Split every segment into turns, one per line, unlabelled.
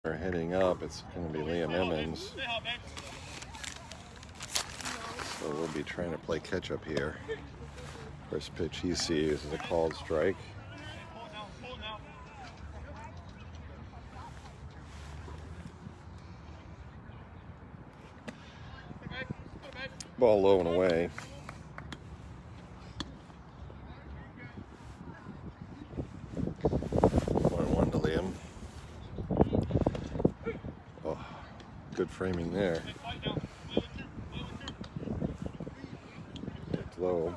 We're heading up. It's going to be Liam Emmons. So we'll be trying to play catch up here. First pitch he sees is a called strike. Ball low and away. One to Liam. Oh, good framing there. It's low.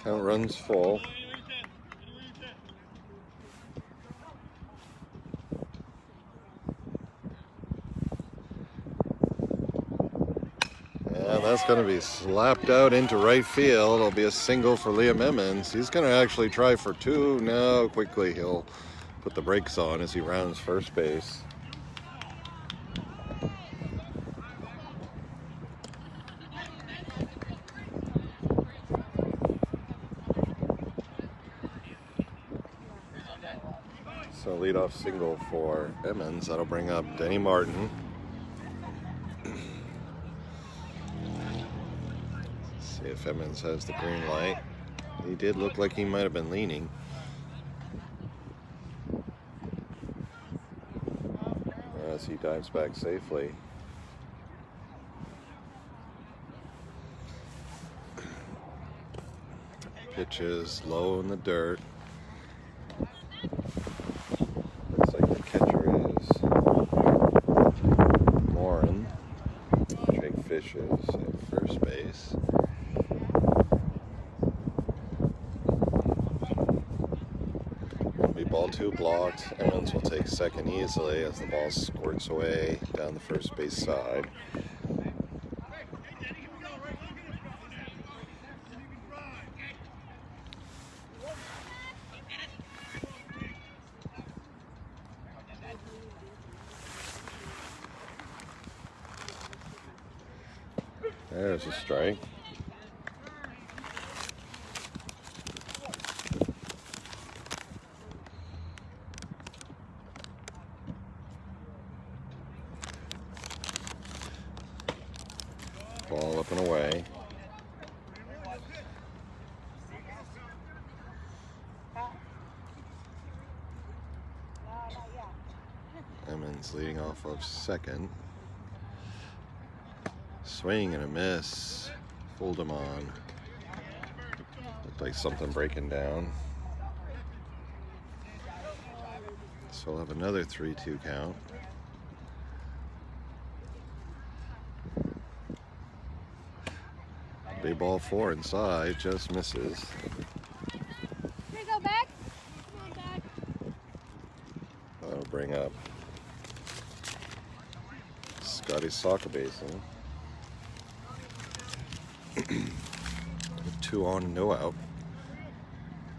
Count runs full. And that's going to be slapped out into right field. It'll be a single for Liam Emmons. He's going to actually try for two. No, quickly he'll put the brakes on as he rounds first base. So leadoff single for Emmons. That'll bring up Denny Martin. See if Emmons has the green light. He did look like he might have been leaning. As he dives back safely. Pitches low in the dirt. Looks like the catcher is Morin. Jake Fish is at first base. Will be ball two blocked. Emmons will take second easily as the ball squirts away down the first base side. There's a strike. Ball up and away. Emmons leading off of second. Swing and a miss. Fooled him on. Looked like something breaking down. So we'll have another 3-2 count. Big ball four inside, just misses.
Here you go, back. Come on, back.
That'll bring up Scotty Soccerbasin. 2 on, no out.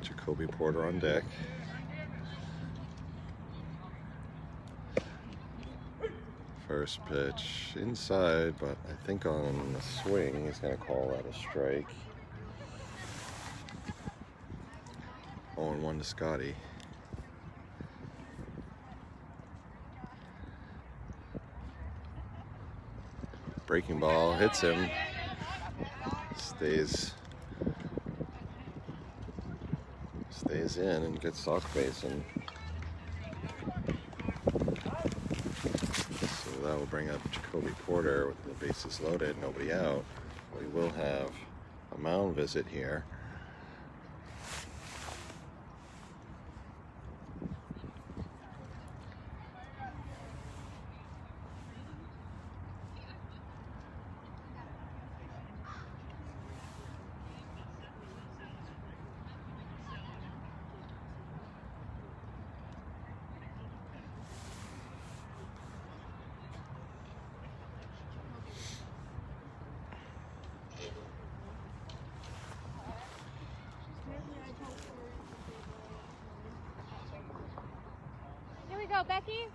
Jacoby Porter on deck. First pitch inside, but I think on the swing he's going to call that a strike. 0-1 to Scotty. Breaking ball hits him. Stays in and gets Soccerbasin. So that will bring up Jacoby Porter with the bases loaded, nobody out. We will have a mound visit here.
go, Becky.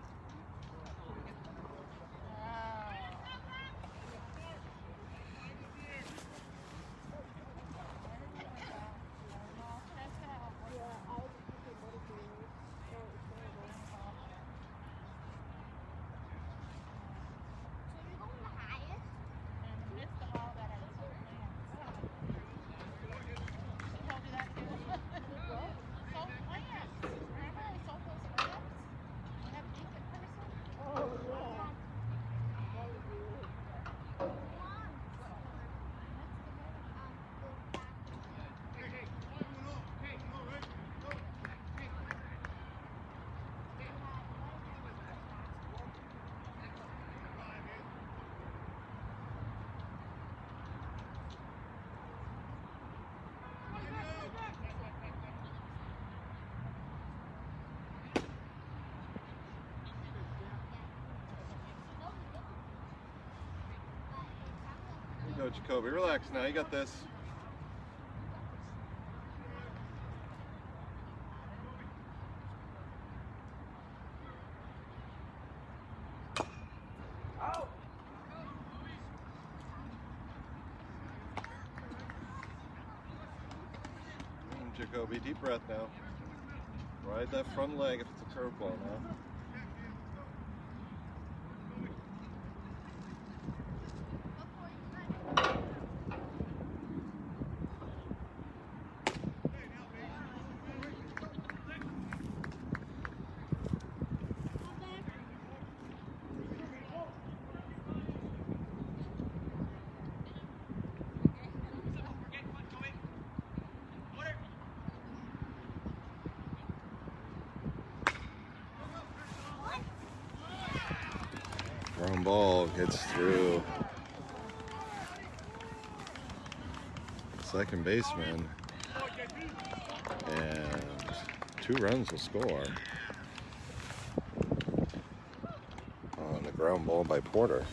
Go, Jacoby. Relax now. You got this. Jacoby, deep breath now. Ride that front leg if it's a curveball now. Ground ball gets through second baseman, and 2 runs will score on the ground ball by Porter.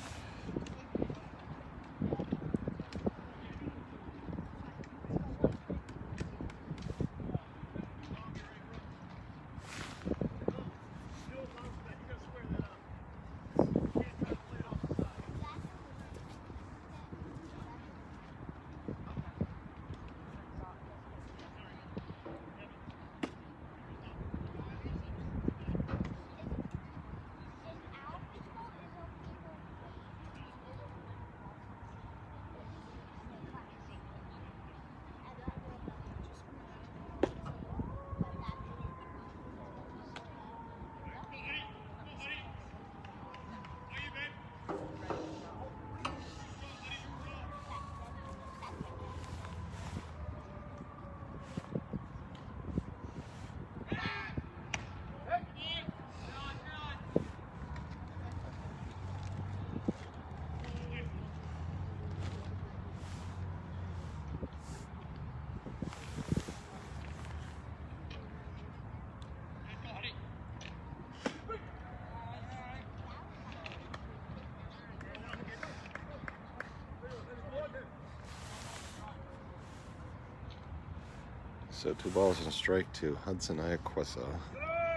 So 2 balls and a strike to Hudson Iaquesa.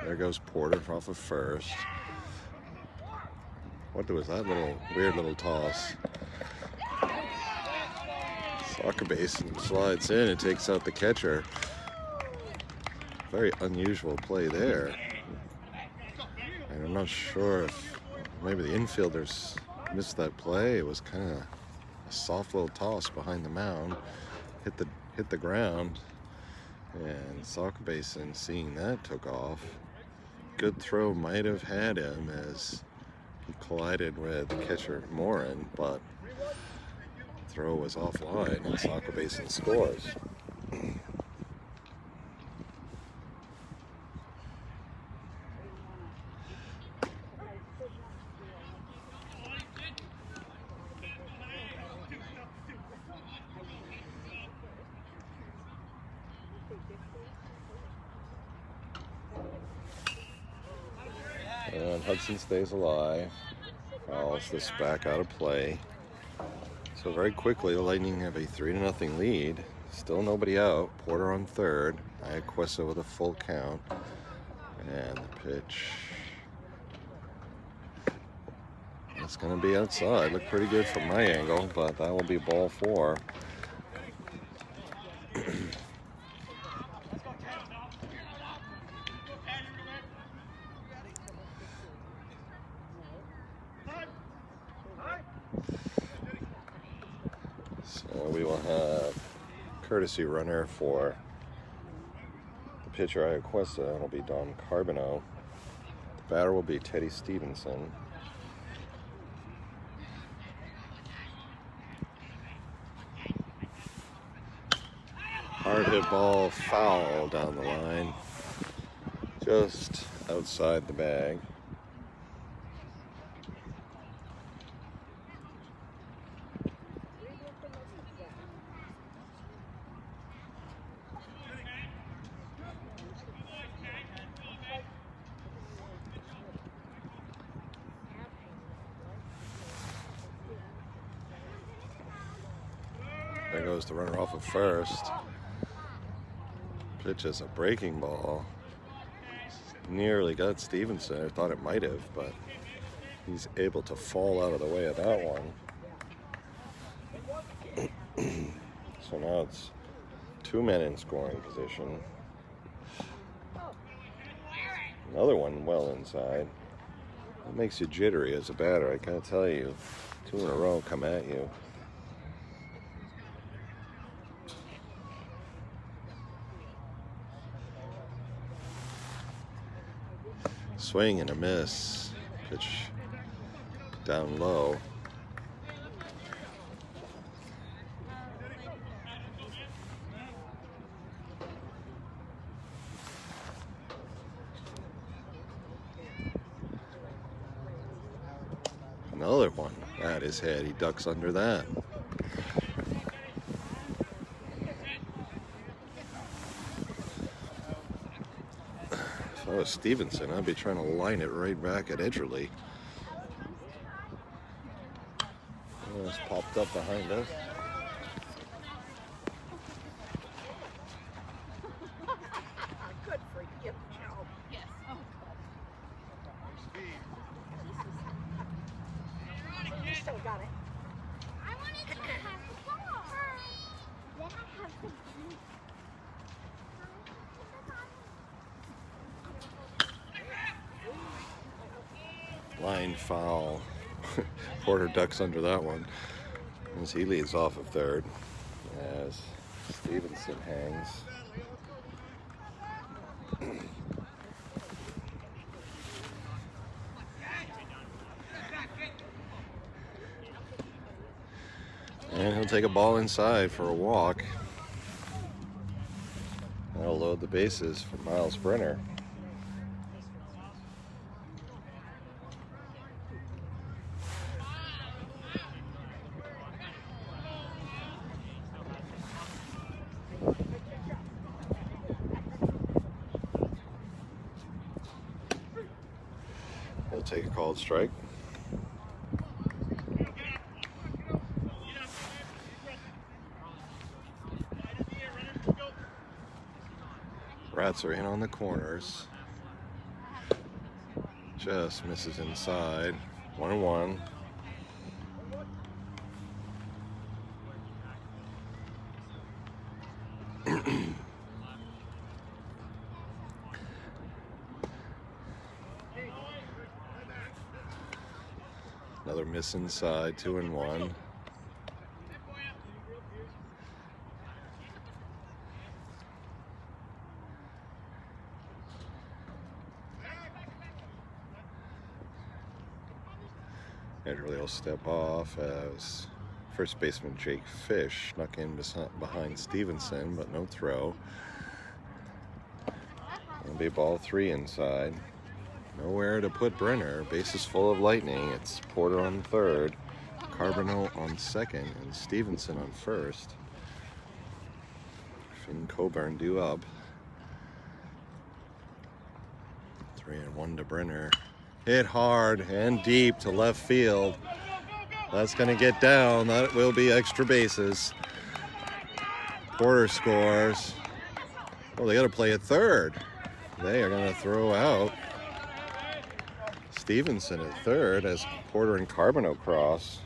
There goes Porter off of first. What was that weird little toss? Soccer basin slides in and takes out the catcher. Very unusual play there. And I'm not sure if maybe the infielders missed that play. It was kind of a soft little toss behind the mound. Hit the ground. And Soccer Basin, seeing that, took off. Good throw might have had him as he collided with catcher Morin, but throw was offline and Soccer Basin scores. And Hudson stays alive, fouls this back out of play. So very quickly, the Lightning have a 3-0 lead. Still nobody out. Porter on third. Iaquesa with a full count. And the pitch It's going to be outside. Looked pretty good from my angle, but that will be ball 4. So we will have courtesy runner for the pitcher Iaquesta. It'll be Don Carbonneau. The batter will be Teddy Stevenson. Hard hit ball, foul down the line, just outside the bag. There goes the runner off of first. Pitch is a breaking ball. Nearly got Stevenson. I thought it might have, but he's able to fall out of the way of that one. So now it's 2 men in scoring position. Another one well inside. It makes you jittery as a batter, I gotta tell you. 2 in a row come at you. Swing and a miss. Pitch down low. Another one at his head. He ducks under that. If I was Stevenson, I'd be trying to line it right back at Edgerly. Oh, it's popped up behind us.
Good for you, Joe.
Yes. Oh.
You still got it.
I wanted to have the ball. Then I have the
Line foul. Porter ducks under that one as he leads off of third as Stevenson hangs. And he'll take a ball inside for a walk. That'll load the bases for Miles Brenner. He'll take a called strike. Rats are in on the corners. Just misses inside. 1-1. Another miss inside. 2-1. Edgerly will step off as first baseman Jake Fish snuck in behind Stevenson, but no throw. It'll be ball 3 inside. Nowhere to put Brenner. Bases full of Lightning. It's Porter on third, Carbonneau on second, and Stevenson on first. Finn Coburn due up. 3-1 to Brenner. Hit hard and deep to left field. That's going to get down. That will be extra bases. Porter scores. Oh, they got to play at third. They are going to throw out Stevenson at third as Porter and Carbonell cross.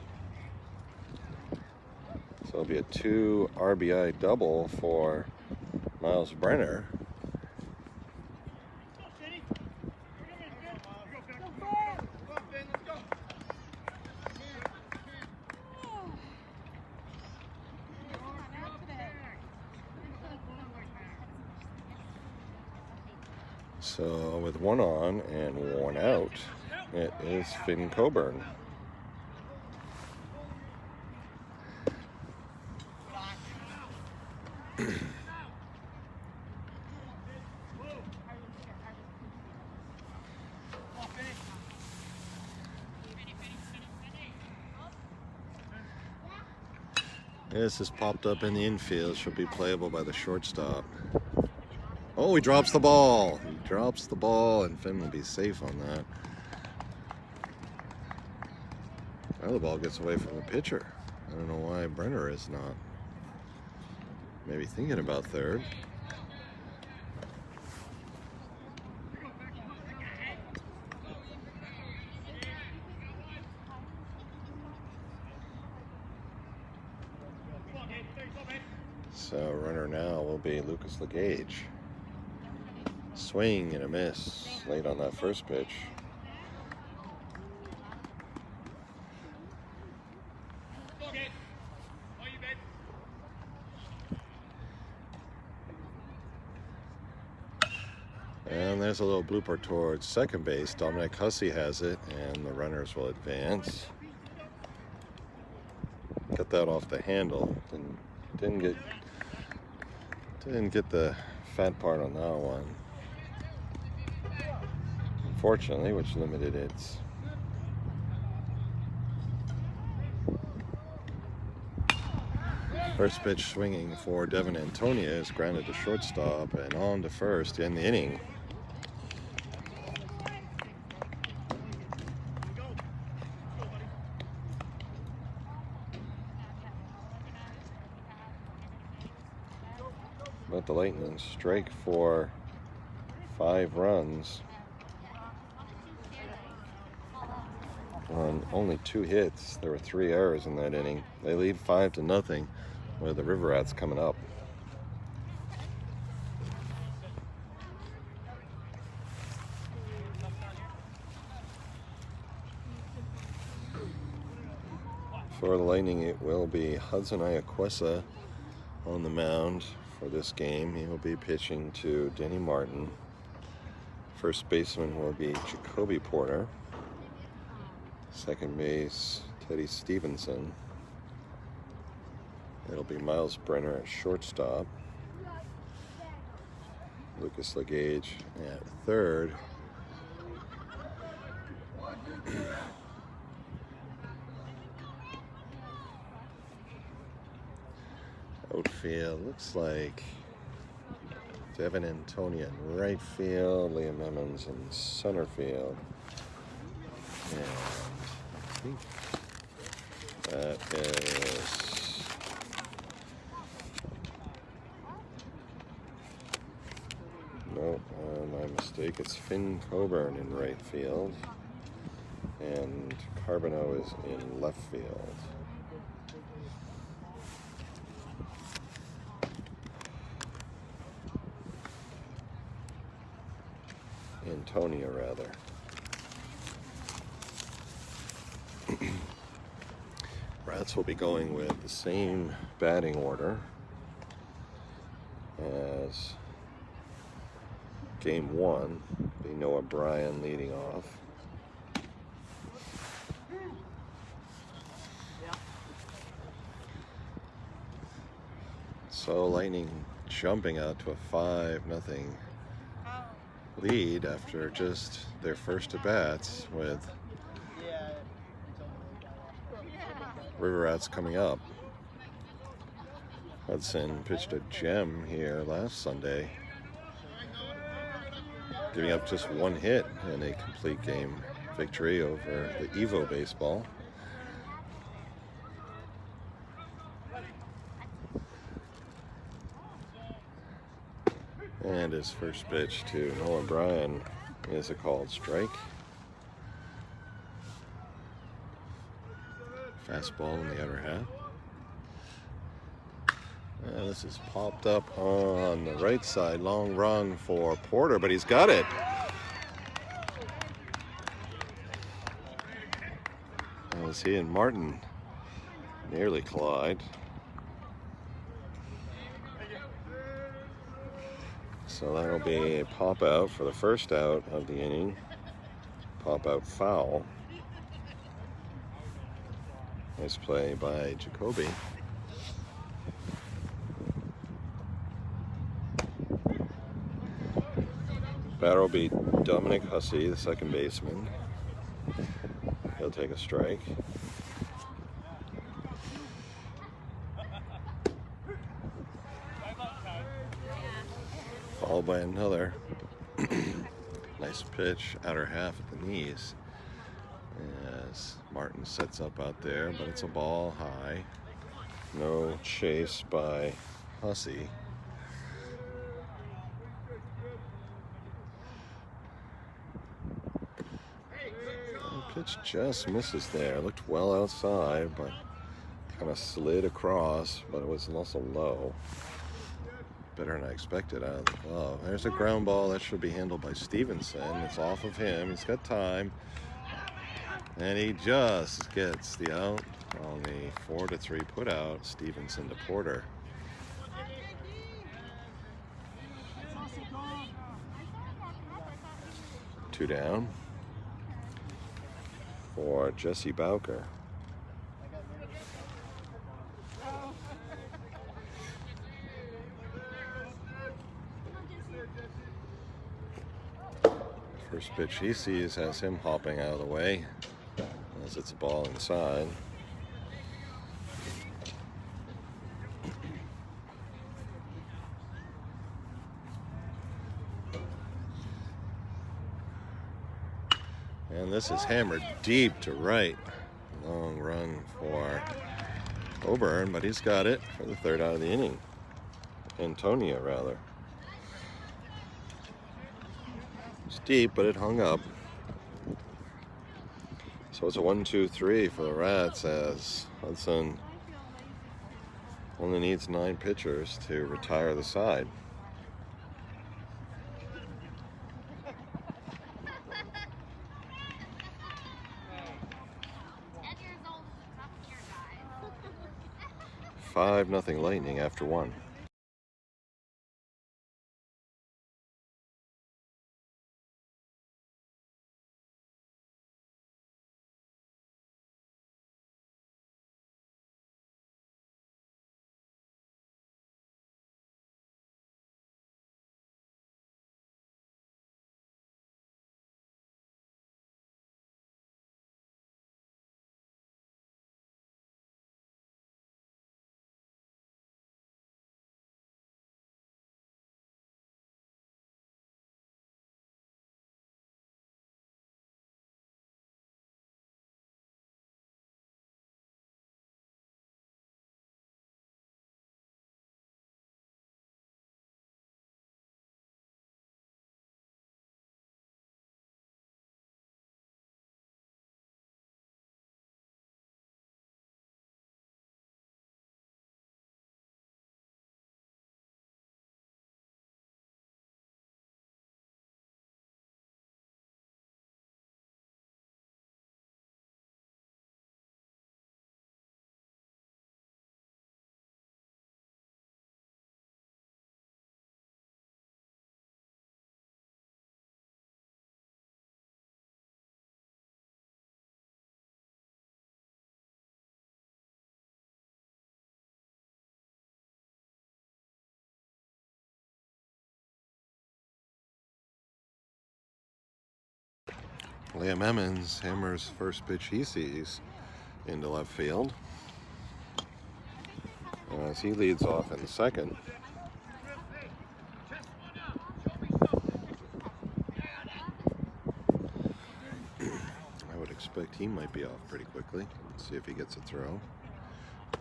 So it'll be a 2 RBI double for Miles Brenner. So with one on and one out, it is Finn Coburn. This has popped up in the infield. Should be playable by the shortstop. Oh, he drops the ball. He drops the ball, and Finn will be safe on that. Well, the ball gets away from the pitcher. I don't know why Brenner is not. Maybe thinking about third. So runner now will be Lucas Legage. Swing and a miss late on that first pitch. And there's a little blooper towards second base. Dominic Hussey has it, and the runners will advance. Got that off the handle. Didn't get the fat part on that one, unfortunately, which limited its. First pitch swinging for Devin Antonia is grounded to shortstop and on to first in the inning. But the Lightning strike for 5 runs on only 2 hits. There were 3 errors in that inning. They lead 5-0 with the River Rats coming up. For the Lightning, it will be Hudson Iaquesa on the mound for this game. He will be pitching to Denny Martin. First baseman will be Jacoby Porter. Second base, Teddy Stevenson. It'll be Miles Brenner at shortstop. Lucas Legage at third. Outfield looks like Devin Antonia in right field, Liam Emmons in center field. And I think that is no, my mistake. It's Finn Coburn in right field, and Carbonell is in left field. Antonia, rather. Rats will be going with the same batting order as game 1. Be Noah Bryan leading off. So Lightning jumping out to a 5-0 lead after just their first at-bats, with River Rats coming up. Hudson pitched a gem here last Sunday, giving up just 1 hit in a complete game victory over the Evo baseball. And his first pitch to Noah Bryan is a called strike. Fastball in the outer half. This is popped up on the right side. Long run for Porter, but he's got it. As he and Martin nearly collide. So that'll be a pop out for the first out of the inning. Pop out foul. Nice play by Jacoby. Batter will be Dominic Hussey, the second baseman. He'll take a strike. Followed by another nice pitch, outer half at the knees. As Martin sets up out there, but it's a ball high. No chase by Hussey. Pitch just misses there. Looked well outside, but kind of slid across, but it was also low. Better than I expected out of the glove. There's a ground ball that should be handled by Stevenson. It's off of him. He's got time. And he just gets the out on the 4-3 put out. Stevenson to Porter. Two down for Jesse Bowker. First pitch he sees has him hopping out of the way as it's a ball inside. And this is hammered deep to right. Long run for Coburn, but he's got it for the third out of the inning. Antonia, rather. It's deep, but it hung up. So it's a 1-2-3 for the Rats as Hudson only needs 9 pitchers to retire the side. Five nothing Lightning after 1. Liam Emmons hammers first pitch he sees into left field as he leads off in the second. I would expect he might be off pretty quickly. Let's see if he gets a throw.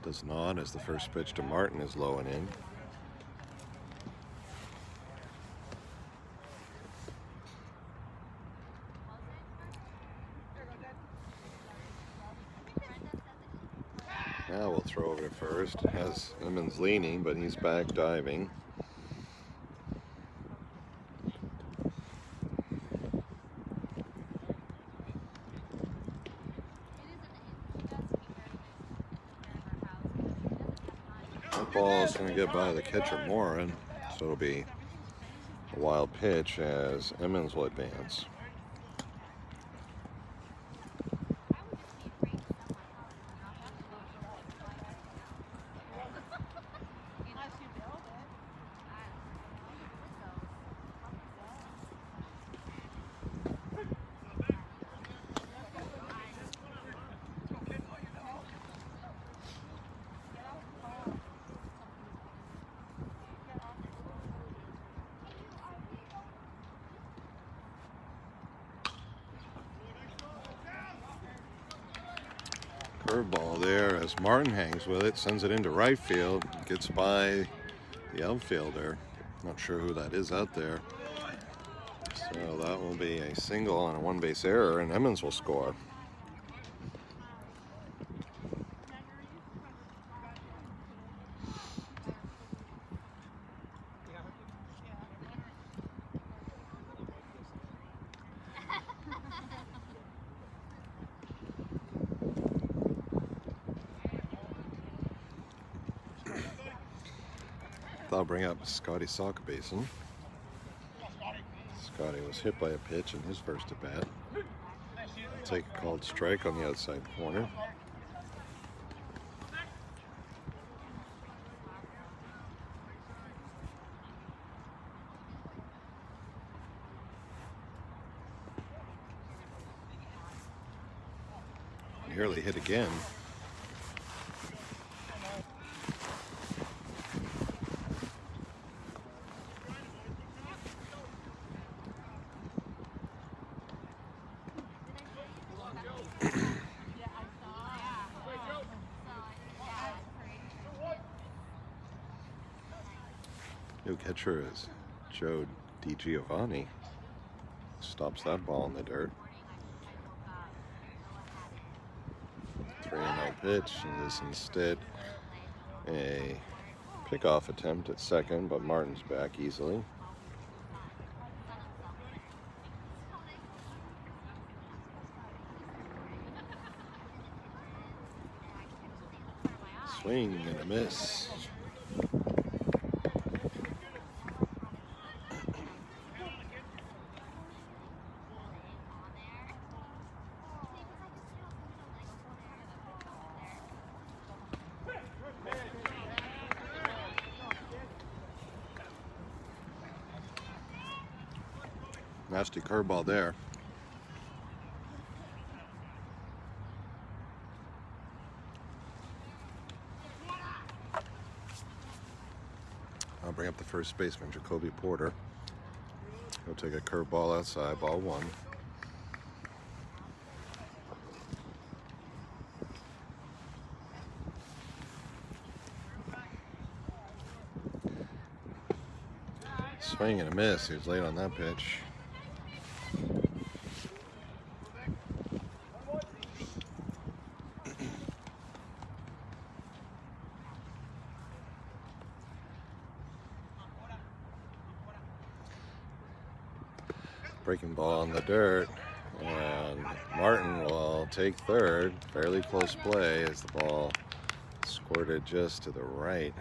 Does not, as the first pitch to Martin is low and in. Now we'll throw over to first. Has Emmons leaning, but he's back diving. That ball is going to get by the catcher Morin, so it'll be a wild pitch as Emmons will advance. Curveball there as Martin hangs with it, sends it into right field, gets by the outfielder. Not sure who that is out there. So that will be a single on a one-base error, and Emmons will score. I'll bring up Scotty Sockbason. Scotty was hit by a pitch in his first at bat. Take a called strike on the outside corner. Nearly hit again. New catcher is Joe DiGiovanni. Stops that ball in the dirt. 3-0 pitch, and is instead a pickoff attempt at second, but Martin's back easily. Swing and a miss. Nasty curveball there. I'll bring up the first baseman, Jacoby Porter. He'll take a curveball outside, ball one. Swing and a miss. He was late on that pitch. Breaking ball in the dirt, and Martin will take third. Fairly close play as the ball squirted just to the right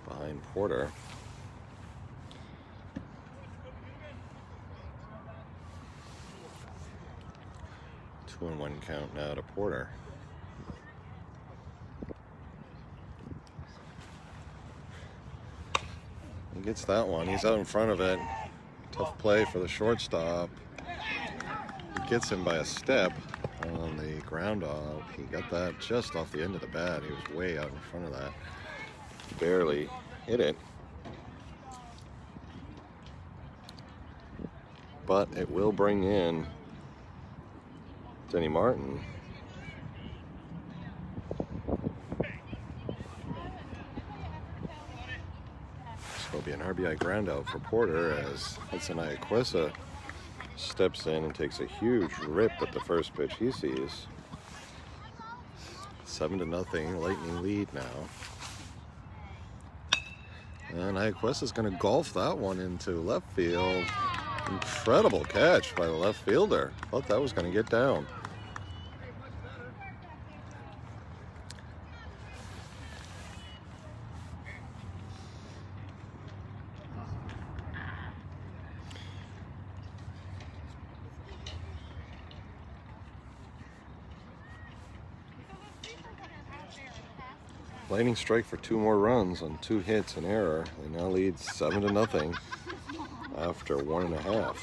behind Porter. Two and one count now to Porter. He gets that one. He's out in front of it. Tough play for the shortstop. He gets him by a step on the ground out. He got that just off the end of the bat. He was way out in front of that. Barely hit it. But it will bring in Denny Martin. Will be an RBI ground out for Porter as Hudson Iaquesa steps in and takes a huge rip at the first pitch he sees. 7-0, Lightning lead now. And Iaquesta's going to golf that one into left field. Incredible catch by the left fielder. Thought that was going to get down. Lightning strike for 2 more runs on 2 hits and error. They now lead 7-0 after 1.5.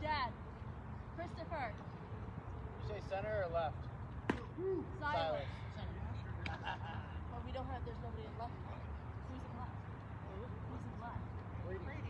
Dad, Christopher.
You say center or left?
Silas. Well, we don't have, there's nobody in left. Who's in left? Who's in left?
Brady.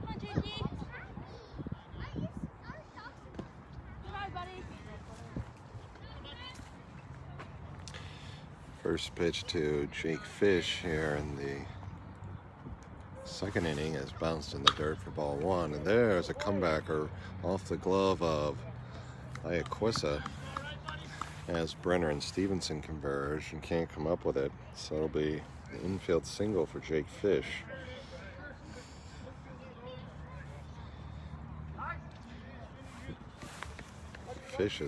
Come on, Jakey. Come on, buddy.
First pitch to Jake Fish here in the second inning has bounced in the dirt for ball 1. And there's a comebacker off the glove of Iaquesta as Brenner and Stevenson converge and can't come up with it. So it'll be an infield single for Jake Fish. Fish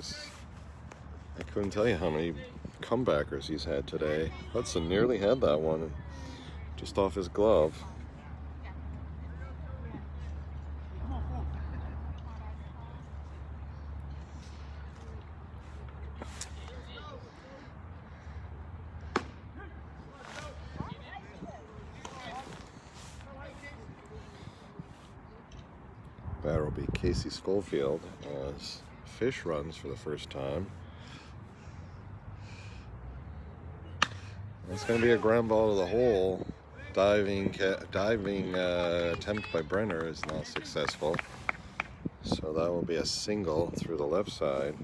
I couldn't tell you how many comebackers he's had today. Hudson nearly had that one just off his glove. Batter will be Casey Schofield as Fish runs for the first time. It's going to be a ground ball to the hole. Diving attempt by Brenner is not successful. So that will be a single through the left side.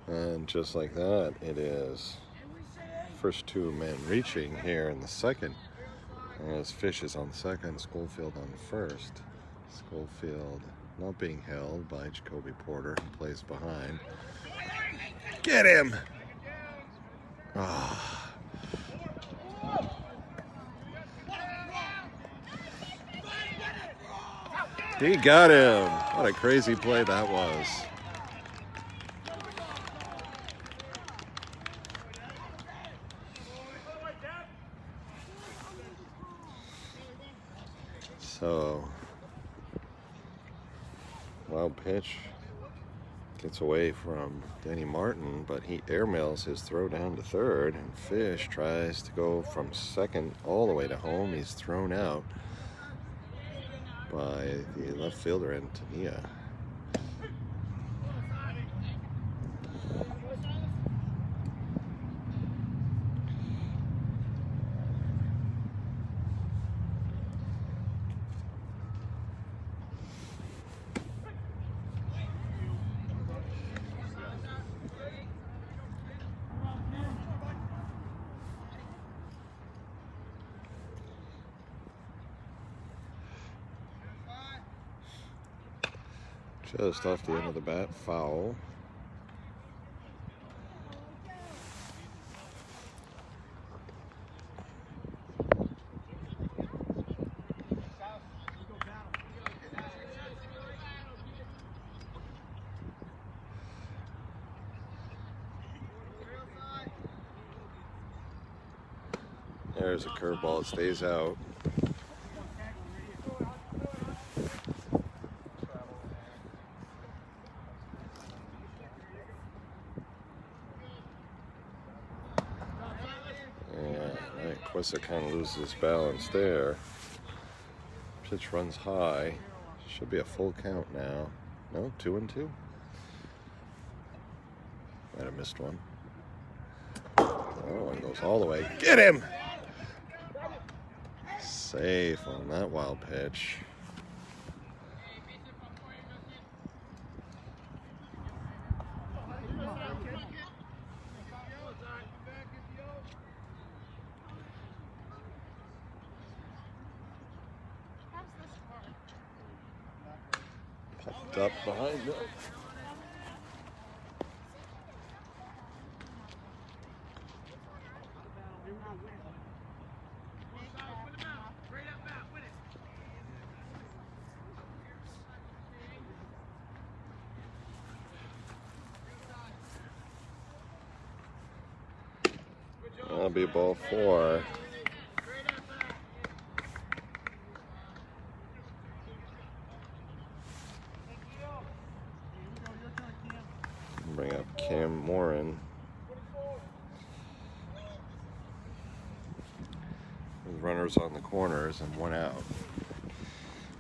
And just like that, it is first 2 men reaching here in the second. As Fish is on second, Schofield on first. Schofield not being held by Jacoby Porter, who plays behind. Get him! Ah. He got him! What a crazy play that was. So, wild pitch. Gets away from Danny Martin, but he airmails his throw down to third, and Fish tries to go from second all the way to home. He's thrown out by the left fielder, Antonia. Just off the end of the bat, foul. There's a curveball, it stays out. Quissa kind of loses his balance there. Pitch runs high. Should be a full count now. No, 2-2. Might have missed one. Oh, and goes all the way. Get him! Safe on that wild pitch. Popped up behind it. That'll be ball 4. Bring up Cam Morin. With runners on the corners and 1 out.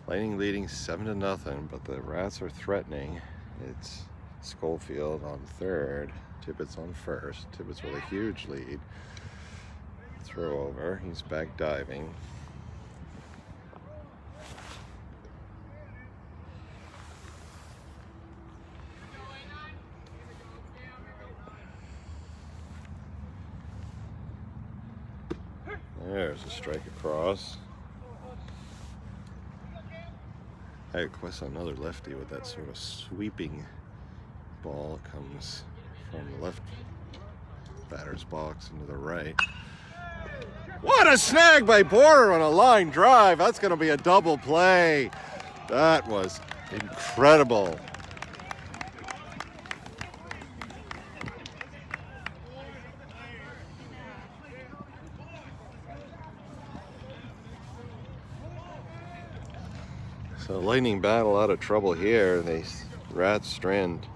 Lightning leading 7-0, but the Rats are threatening. It's Schofield on third, Tibbetts on first. Tibbetts with a huge lead. Throw over, he's back diving. There's a strike across. Hey, Quissa, another lefty with that sort of sweeping ball. Comes from the left batter's box into the right. What a snag by Border on a line drive. That's going to be a double play. That was incredible. So Lightning battle out of trouble here. They Rats strand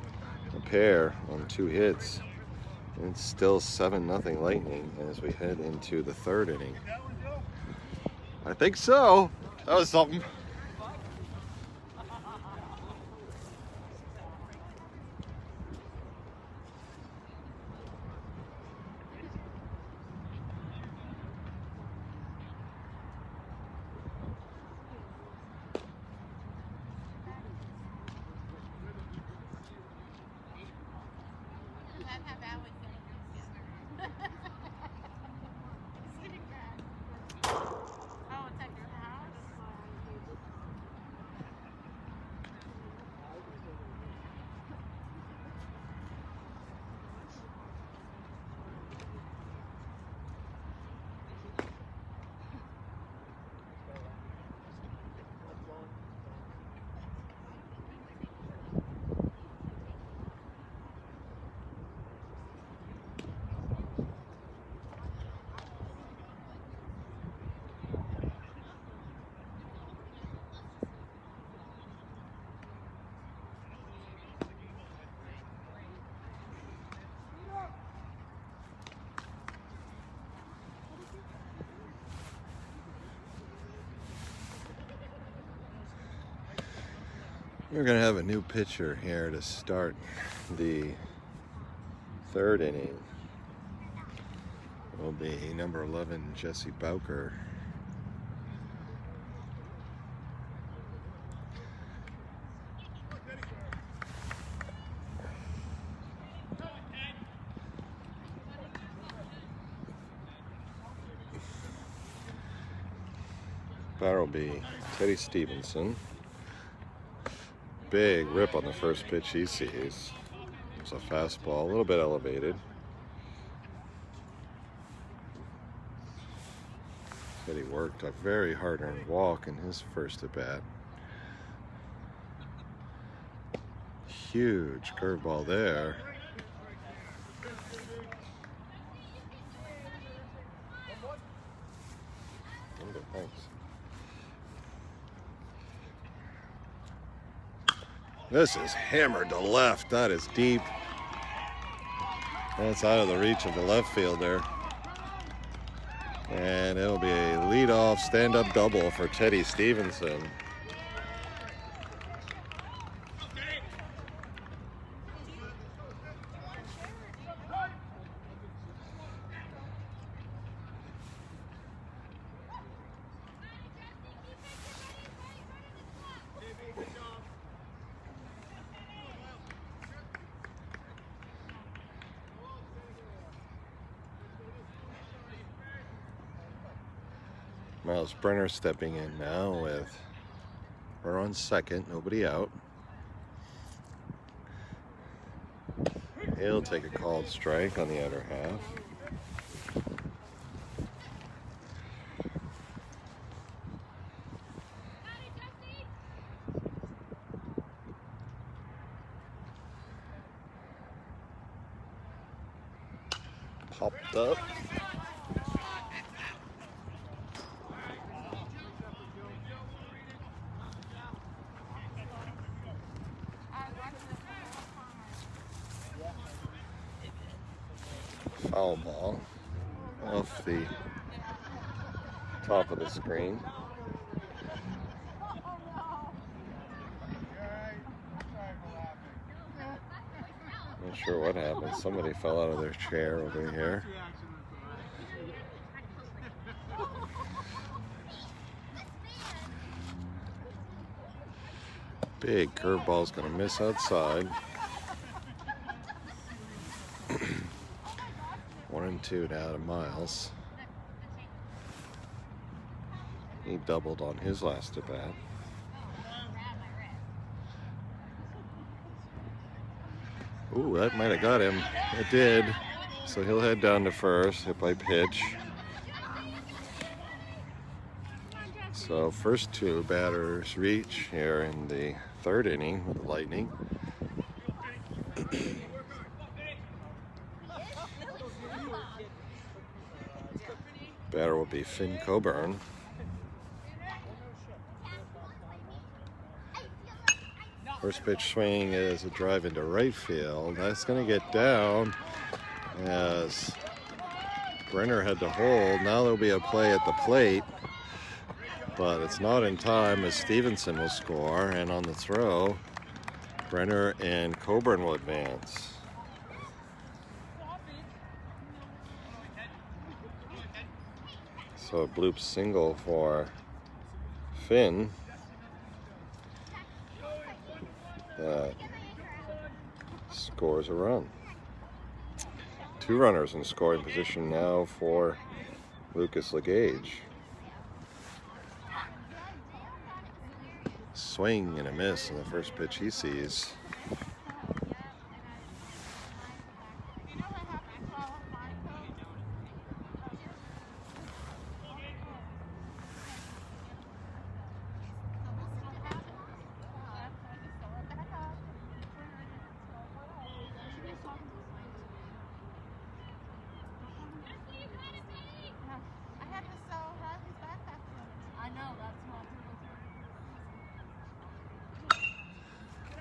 a pair on 2 hits. And it's still 7-0 Lightning as we head into the 3rd inning. I think so. That was something. We're going to have a new pitcher here to start the third inning. It will be number 11, Jesse Bowker. Batter will be Teddy Stevenson. Big rip on the first pitch he sees. It's a fastball, a little bit elevated. Teddy worked a very hard-earned walk in his first at bat. Huge curveball there. Thanks. This is hammered to left. That is deep. That's out of the reach of the left fielder. And it'll be a leadoff stand-up double for Teddy Stevenson. Miles Brenner stepping in now with runner on second, nobody out. He'll take a called strike on the other half. Popped up. Foul ball off the top of the screen. Not sure what happened. Somebody fell out of their chair over here. Big curveball's gonna miss outside. 1-2 now to Miles. He doubled on his last at bat. Ooh, that might have got him. It did. So he'll head down to first, hit by pitch. So first two batters reach here in the third inning with the Lightning. Batter will be Finn Coburn. First pitch swing is a drive into right field. That's going to get down as Brenner had to hold. Now there'll be a play at the plate, but it's not in time as Stevenson will score, and on the throw, Brenner and Coburn will advance. So a bloop single for Finn. That scores a run. Two runners in scoring position now for Lucas Legage. Swing and a miss on the first pitch he sees.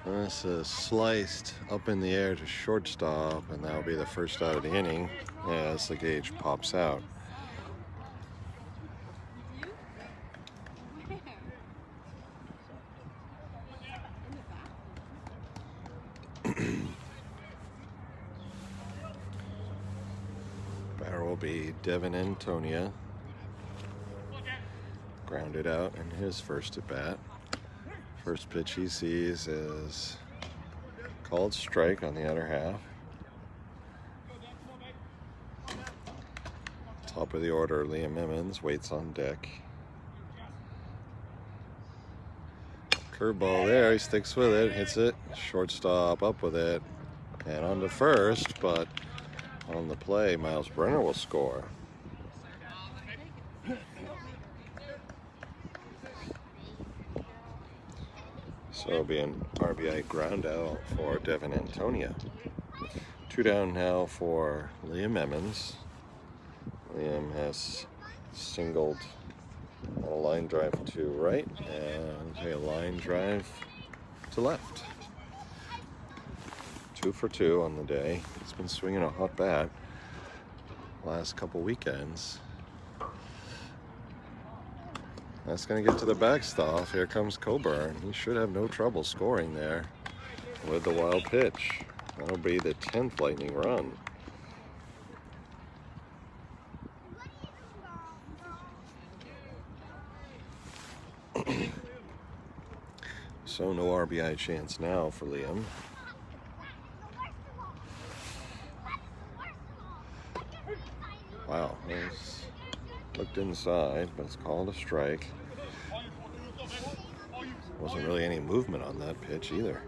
This is sliced up in the air to shortstop, and that'll be the first out of the inning as the Gage pops out. will be Devin Antonia. Grounded out in his first at bat. First pitch he sees is called strike on the outer half. Top of the order, Liam Emmons waits on deck. Curveball there, he sticks with it, hits it, shortstop up with it, and on to first, but on the play, Miles Brenner will score. So it'll be an RBI ground out for Devin Antonia. 2 down now for Liam Emmons. Liam has singled a line drive to right and a line drive to left. 2 for 2 on the day. He's been swinging a hot bat last couple weekends. That's going to get to the backstop. Here comes Coburn. He should have no trouble scoring there with the wild pitch. That'll be the 10th Lightning run. So no RBI chance now for Liam. Wow, he's looked inside, but it's called a strike. Wasn't really any movement on that pitch either.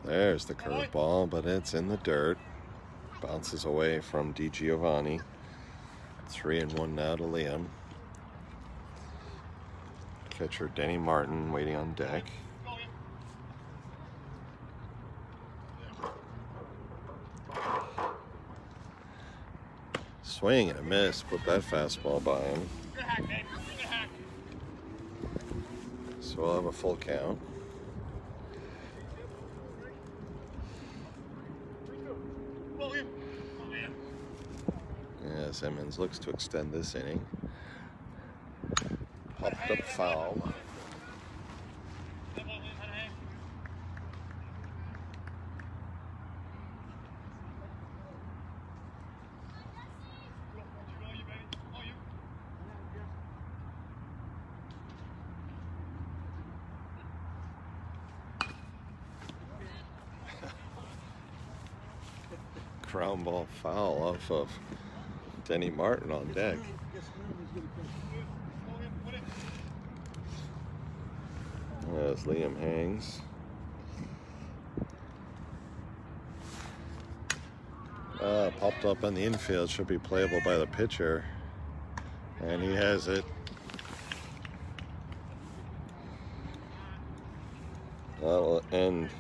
There's the curveball, but it's in the dirt. Bounces away from DiGiovanni. 3-1 now to Liam. Catcher Denny Martin waiting on deck. Swing and a miss, put that fastball by him. So we'll have a full count. Yes, Emmons looks to extend this inning. Popped up foul. Ground ball foul off of Denny Martin on deck. As Liam hangs. Popped up on the infield, should be playable by the pitcher. And he has it. That'll end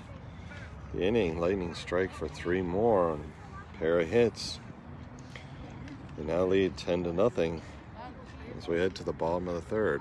the inning. Lightning strike for 3 more on a pair of hits. They now lead 10-0 as we head to the bottom of the 3rd.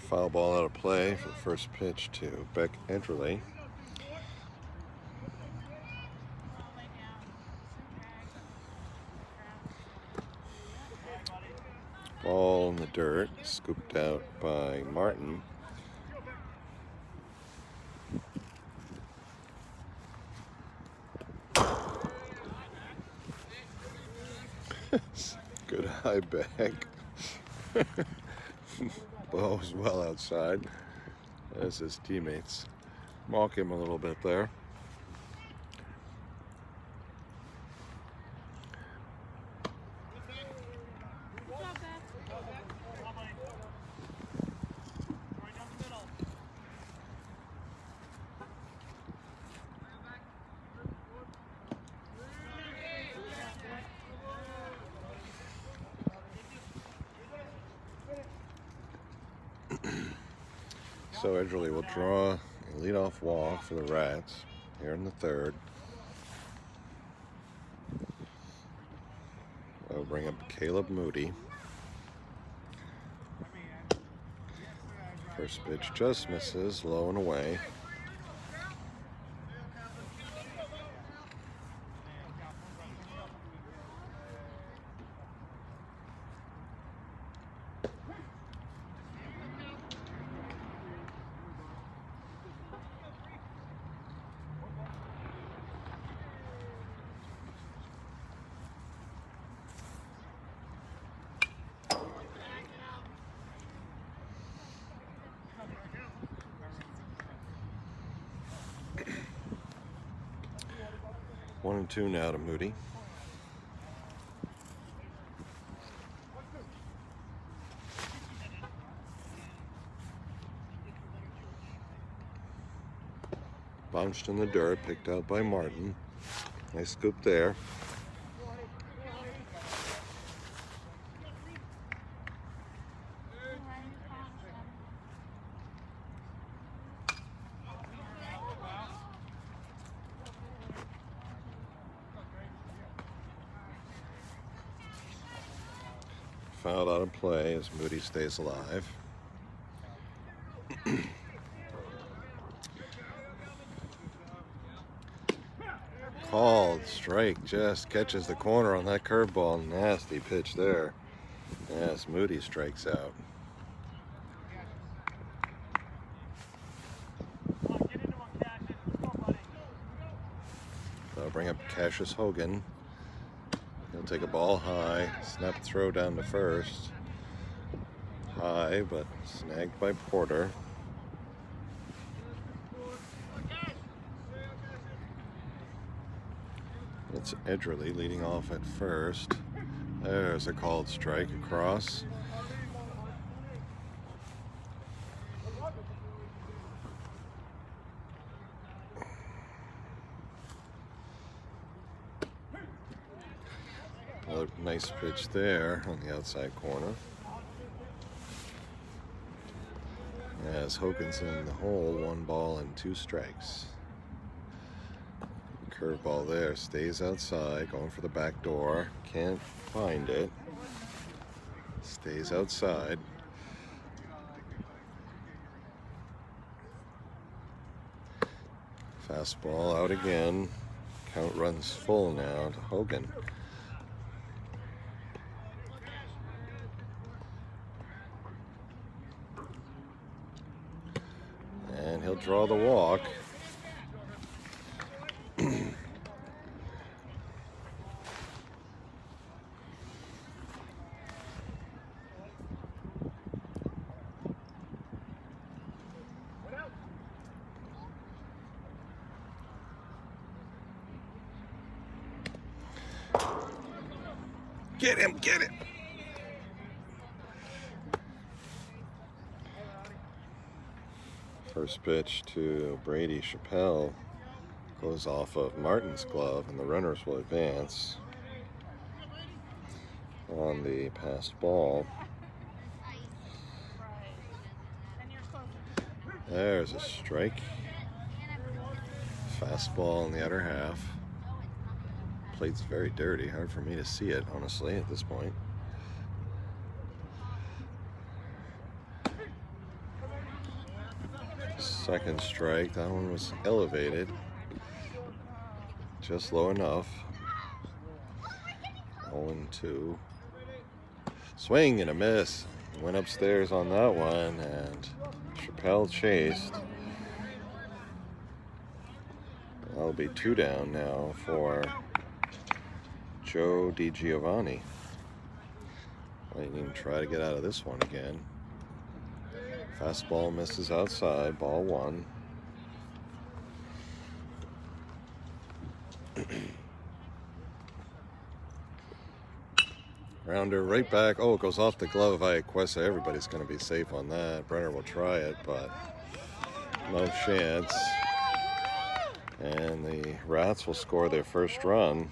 Foul ball out of play for the first pitch to Beck Edgerly. Ball in the dirt, scooped out by Martin. Good high back. Ball was well outside as his teammates mock him a little bit there. So Edgerly will draw a leadoff walk for the Rats here in the third. They'll bring up Caleb Moody. First pitch just misses, low and away. One and two now to Moody. Bounced in the dirt, picked out by Martin. Nice scoop there. Fouled out of play as Moody stays alive. Called strike, just catches the corner on that curveball. Nasty pitch there. Yes, Moody strikes out. They'll bring up Cassius Hogan. He'll take a ball high, snap throw down to first. High, but snagged by Porter. It's Edgerly leading off at first. There's a called strike across. Another nice pitch there on the outside corner. As Hogan's in the hole, 1 ball and 2 strikes. Curveball there, stays outside, going for the back door. Can't find it. Stays outside. Fastball out again. Count runs full now to Hogan. And he'll draw the walk. Get him, get it. First pitch to Brady Chappelle goes off of Martin's glove, and the runners will advance on the passed ball. There's a strike. Fastball in the other half. Plate's very dirty. Hard for me to see it, honestly, at this point. Second strike. That one was elevated. Just low enough. 0-2. Swing and a miss. Went upstairs on that one, and Chappelle chased. That'll be 2 down now for Joe DiGiovanni. Lightning try to get out of this one again. Fastball misses outside, ball 1. Rounder right back. Oh, it goes off the glove of Iaquesa. Everybody's going to be safe on that. Brenner will try it, but no chance. And the Rats will score their first run.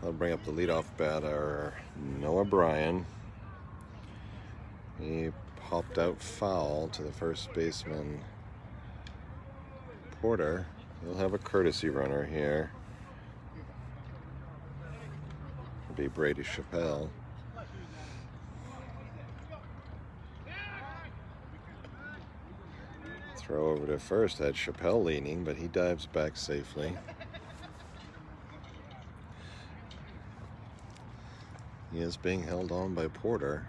I'll bring up the leadoff batter, Noah Bryan. He popped out foul to the first baseman, Porter. He'll have a courtesy runner here. It'll be Brady Chappelle. Throw over to first, had Chappelle leaning, but he dives back safely. He is being held on by Porter.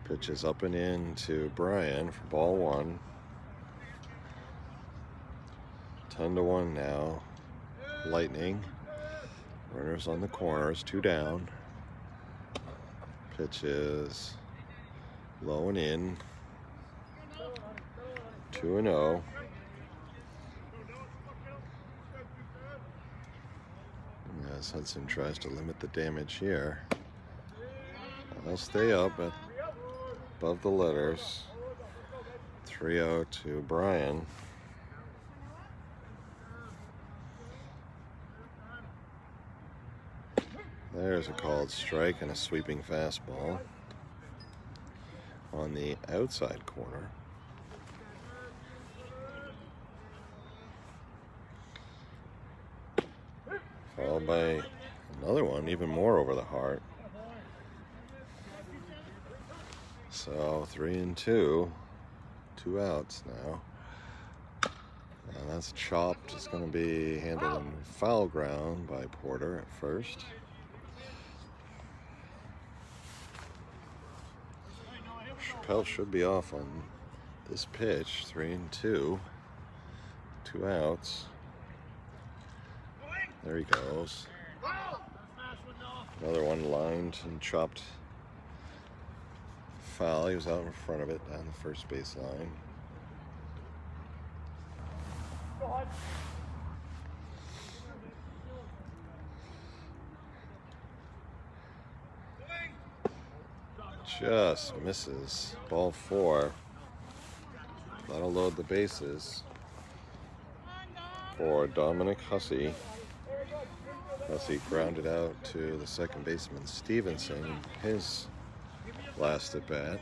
Pitches up and in to Bryan for ball 1. 10-1 now. Lightning. Runners on the corners, 2 down. Pitches low and in. 2-0. As Hudson tries to limit the damage here. I'll stay up above the letters. 3-0 to Bryan. There's a called strike and a sweeping fastball on the outside corner. Followed by another one, even more over the heart. So 3-2, 2 outs now. And that's chopped. It's going to be handled in foul ground by Porter at first. Chappelle should be off on this pitch. 3-2, 2 outs. There he goes. Another one lined and chopped foul. He was out in front of it down the first base line. Just misses. Ball 4. That'll load the bases for Dominic Hussey. Hussey grounded out to the second baseman Stevenson, his last at bat.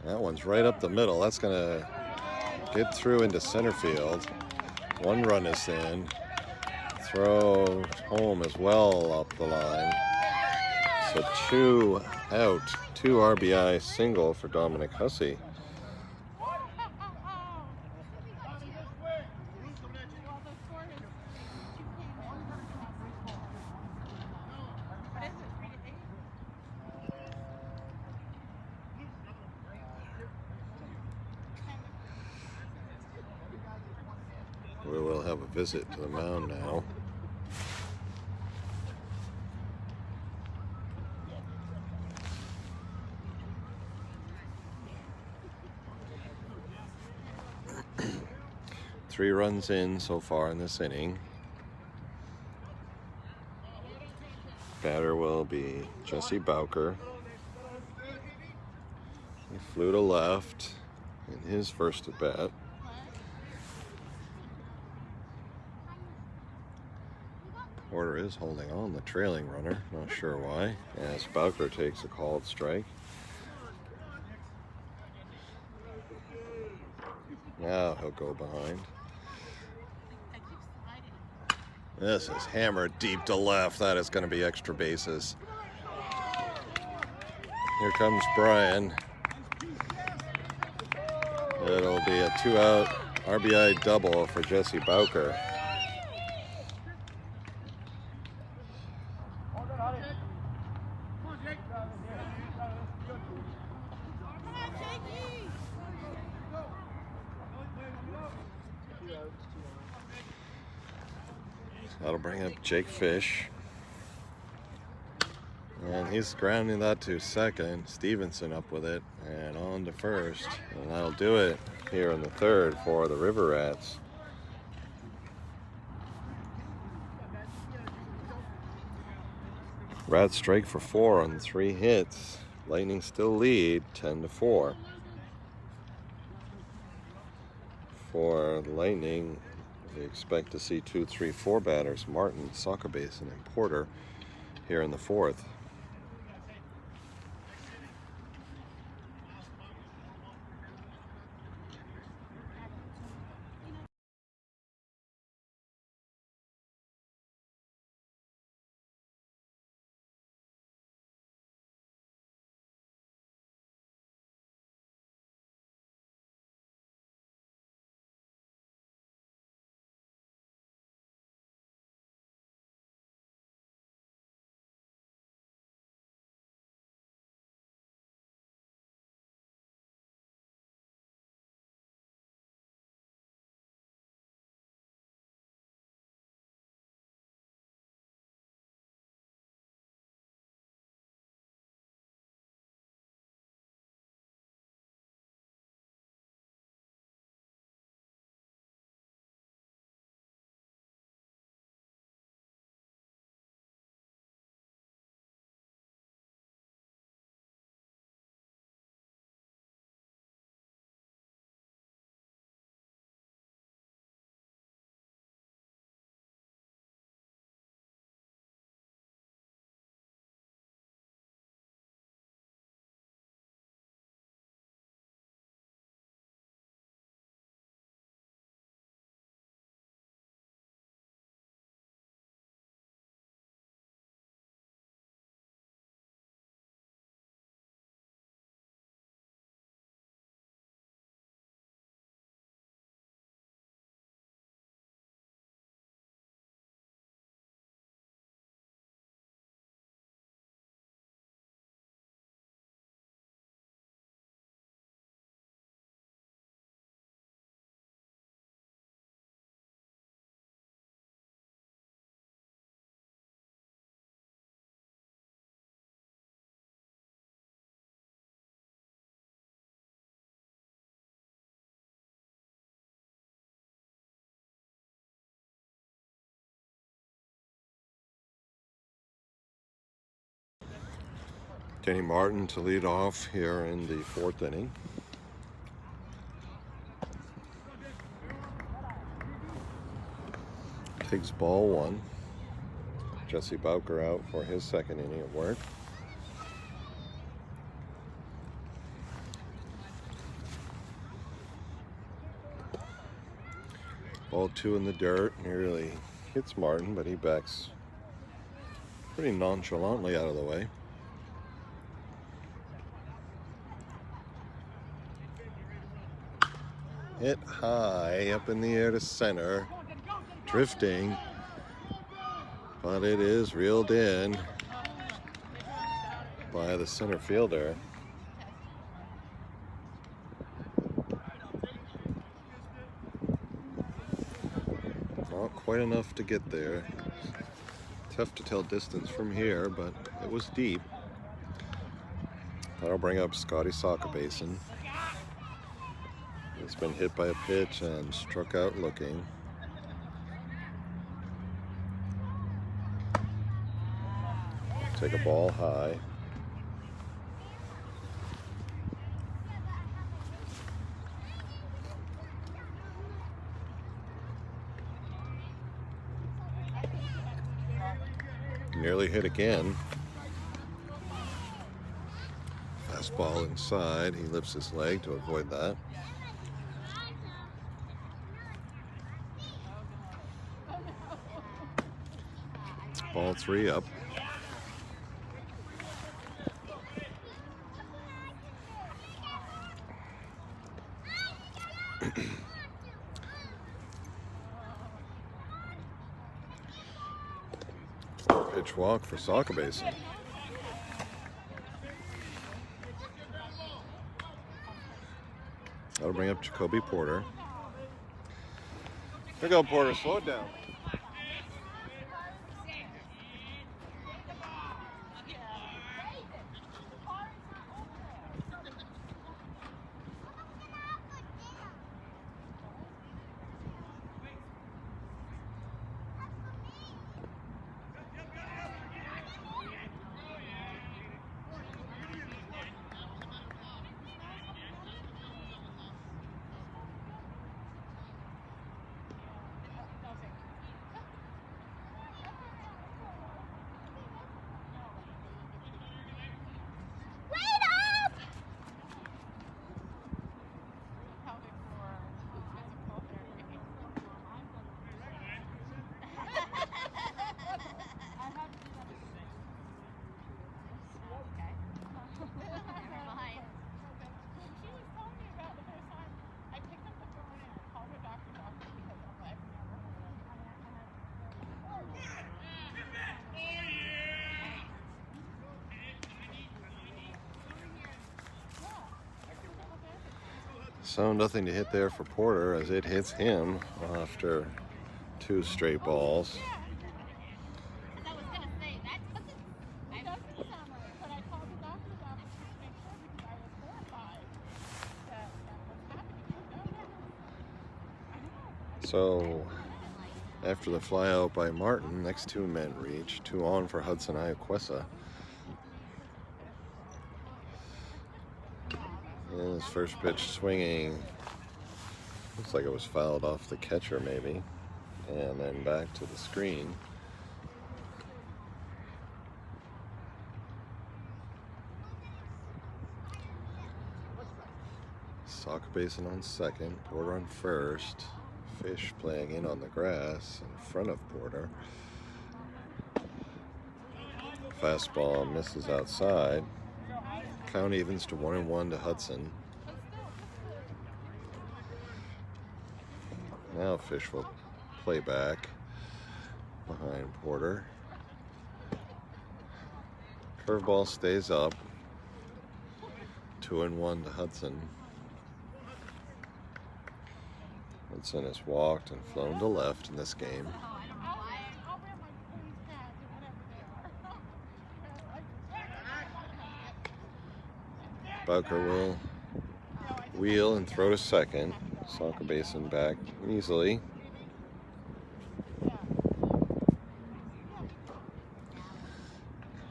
That one's right up the middle. That's going to get through into center field. 1 run is in. Throw home as well up the line. So 2 out, 2 RBI single for Dominic Hussey. We will have a visit to the mound now. Three runs in so far in this inning. Batter will be Jesse Bowker. He flew to left in his first at bat. Porter is holding on the trailing runner, not sure why, as Bowker takes a called strike. Now he'll go behind. This is hammered deep to left. That is going to be extra bases. Here comes Brian. It'll be a 2-out RBI double for Jesse Bowker. That'll bring up Jake Fish. And he's grounding that to second. Stevenson up with it and on to first. And that'll do it here in the third for the River Rats. Rats strike for 4 on 3 hits. Lightning still lead 10-4. For the Lightning, we expect to see 2, 3, 4 batters. Martin, Sokobasin, and Porter here in the fourth. Kenny Martin to lead off here in the fourth inning. Takes ball 1. Jesse Bowker out for his second inning of work. Ball 2 in the dirt. Nearly hits Martin, but he backs pretty nonchalantly out of the way. Hit high up in the air to center, drifting, but it is reeled in by the center fielder. Not quite enough to get there. Tough to tell distance from here, but it was deep. That'll bring up Scotty Sokobasin. It's been hit by a pitch and struck out looking. Take a ball high. nearly hit again. Fastball inside. He lifts his leg to avoid that. Ball 3 up. Pitch walk for Sauk Basin. That'll bring up Jacoby Porter. Here we go, Porter. Slow it down. So nothing to hit there for Porter as it hits him after 2 straight balls. So after the fly out by Martin, next 2 men reach. 2 on for Hudson Iaquesa. And his first pitch swinging, looks like it was fouled off the catcher maybe, and then back to the screen. Sauk Basin on second, Porter on first. Fish playing in on the grass in front of Porter. Fastball misses outside. Count evens to 1-1 to Hudson. Now Fish will play back behind Porter. Curveball stays up. 2-1 to Hudson. Hudson has walked and flown to left in this game. Bowker will wheel and throw to second. Sauk Basin back easily.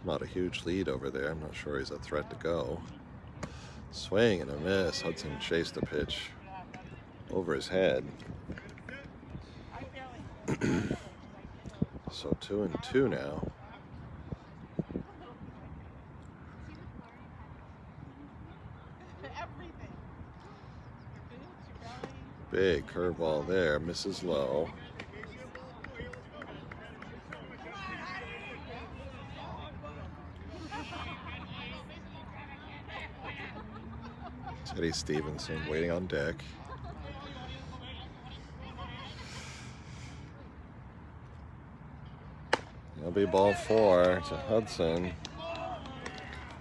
Not a huge lead over there. I'm not sure he's a threat to go. Swing and a miss. Hudson chased the pitch over his head. So 2-2 now. Big curveball there, misses low. Teddy Stevenson waiting on deck. That'll be ball 4 to Hudson.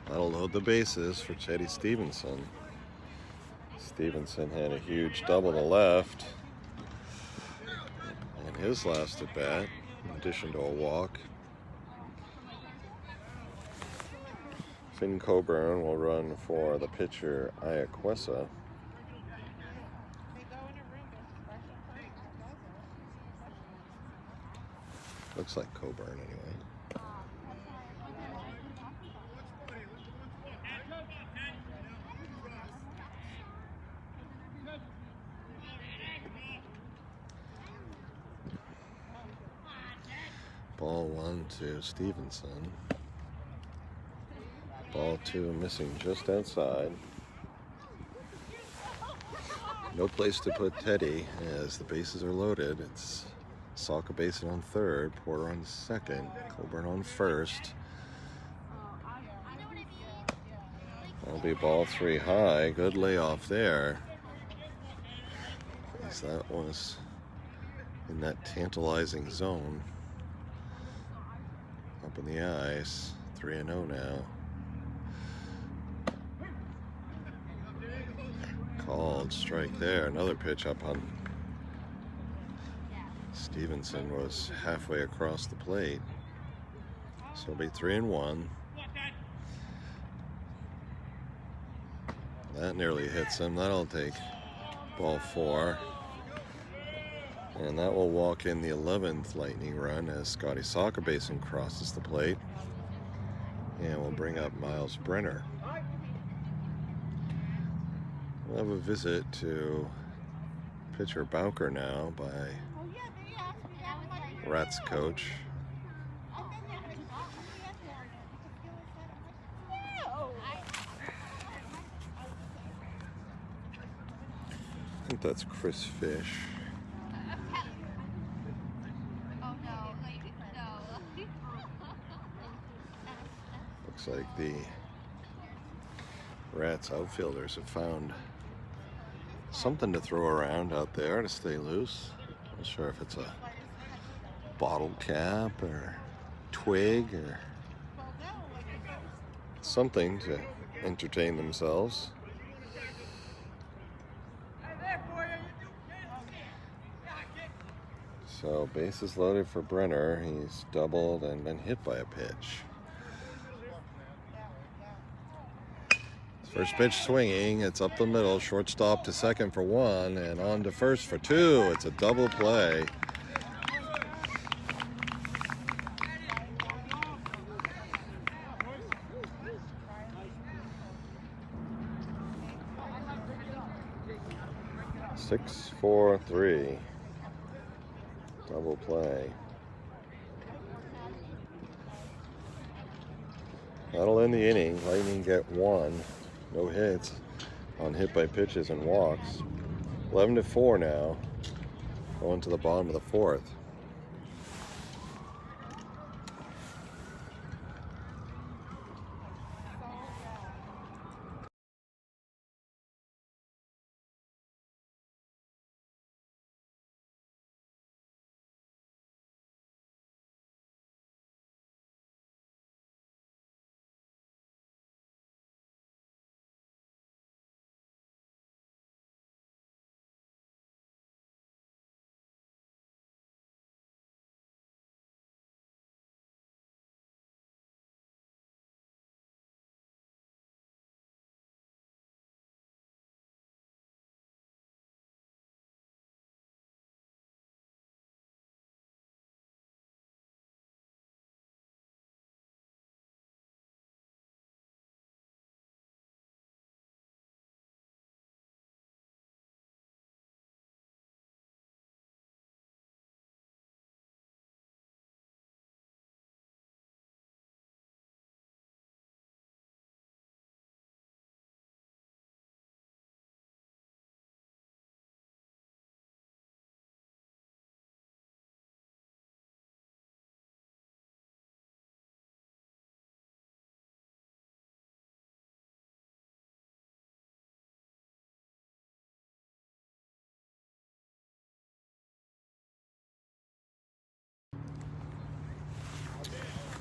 That'll load the bases for Teddy Stevenson. Stevenson had a huge double to left in his last at bat, in addition to a walk. Finn Coburn will run for the pitcher Iaquesa. Looks like Coburn anyway. Ball 1 to Stevenson. Ball 2 missing just outside. No place to put Teddy as the bases are loaded. It's Salka basing on third, Porter on second, Coburn on first. That'll be ball 3 high. Good layoff there. As that was in that tantalizing zone. Up in the ice. 3-0 now. Called strike there. Another pitch up on Stevenson was halfway across the plate. So it'll be 3-1. That nearly hits him. That'll take ball 4. And that will walk in the 11th Lightning run as Scotty Salka Basin crosses the plate. And we'll bring up Miles Brenner. We'll have a visit to pitcher Bowker now by Rats coach. I think that's Chris Fish. Looks like the Rats outfielders have found something to throw around out there to stay loose. Not sure if it's a bottle cap or twig or something to entertain themselves. So bases loaded for Brenner. He's doubled and been hit by a pitch. First pitch swinging, it's up the middle, shortstop to second for 1, and on to first for 2. It's a double play. Six, 4, 3. Double play. That'll end the inning. Lightning get 1. No hits on hit by pitches and walks. 11-4 now. Going to the bottom of the 4th.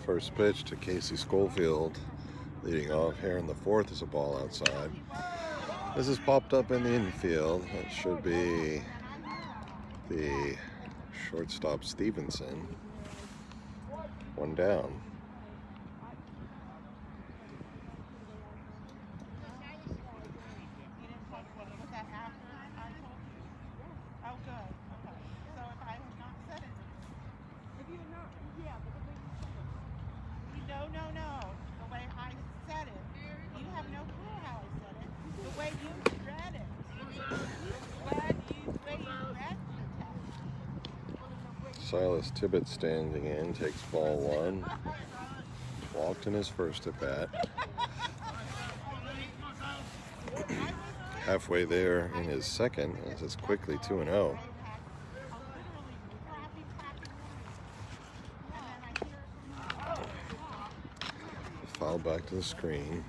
First pitch to Casey Schofield, leading off here in the 4th is a ball outside. This is popped up in the infield. It should be the shortstop Stevenson. 1 down.
No. The way I said it. You have no clue how I said it. The way you read it. The way you read the text.
Silas Tibbet standing in, takes ball one. Walked in his first at bat. Halfway there in his second, as it's quickly 2-0. Foul back to the screen.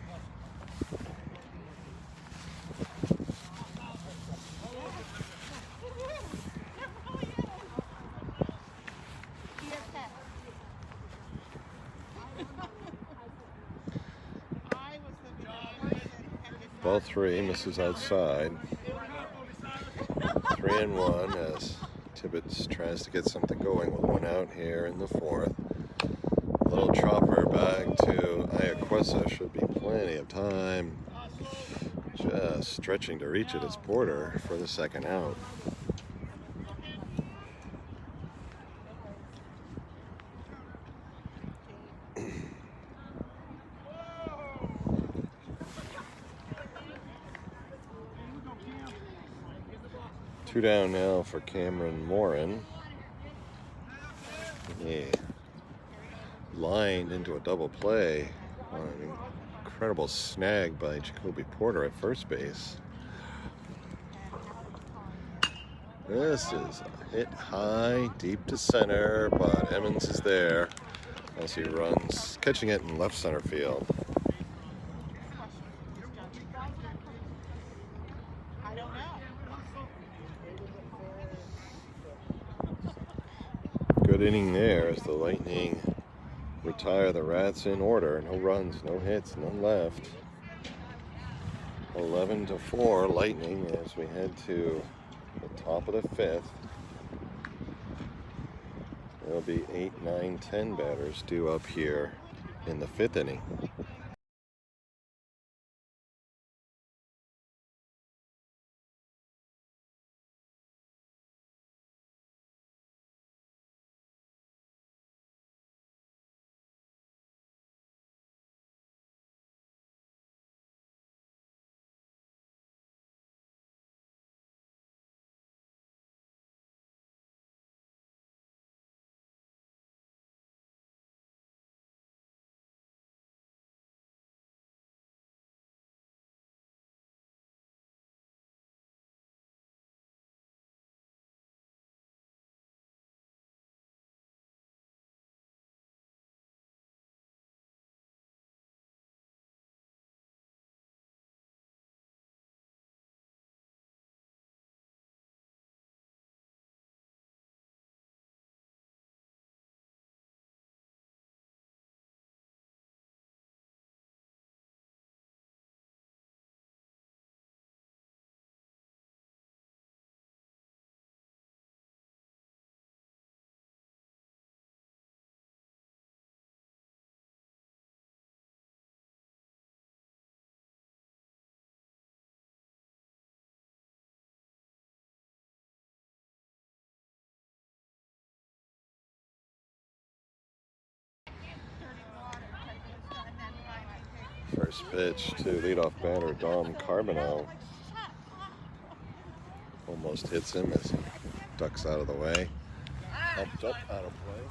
Ball three, misses outside. 3-1 as Tibbets tries to get something going with one out here in the fourth. Little chopper back to Iaquesa, should be plenty of time. Just stretching to reach it as Porter for the second out. Two down now for Cameron Morin. Yeah. Lined into a double play on an incredible snag by Jacoby Porter at first base. This is a hit high, deep to center, but Emmons is there as he runs, catching it in left center field.
I don't know.
Good inning there as the Lightning retire the Rats in order. No runs, no hits, none left. 11-4 Lightning as we head to the top of the fifth. There'll be 8, 9, 10 batters due up here in the fifth inning. First pitch to leadoff batter Dom Carbonell. Almost hits him as he ducks out of the way. Humped up out of play.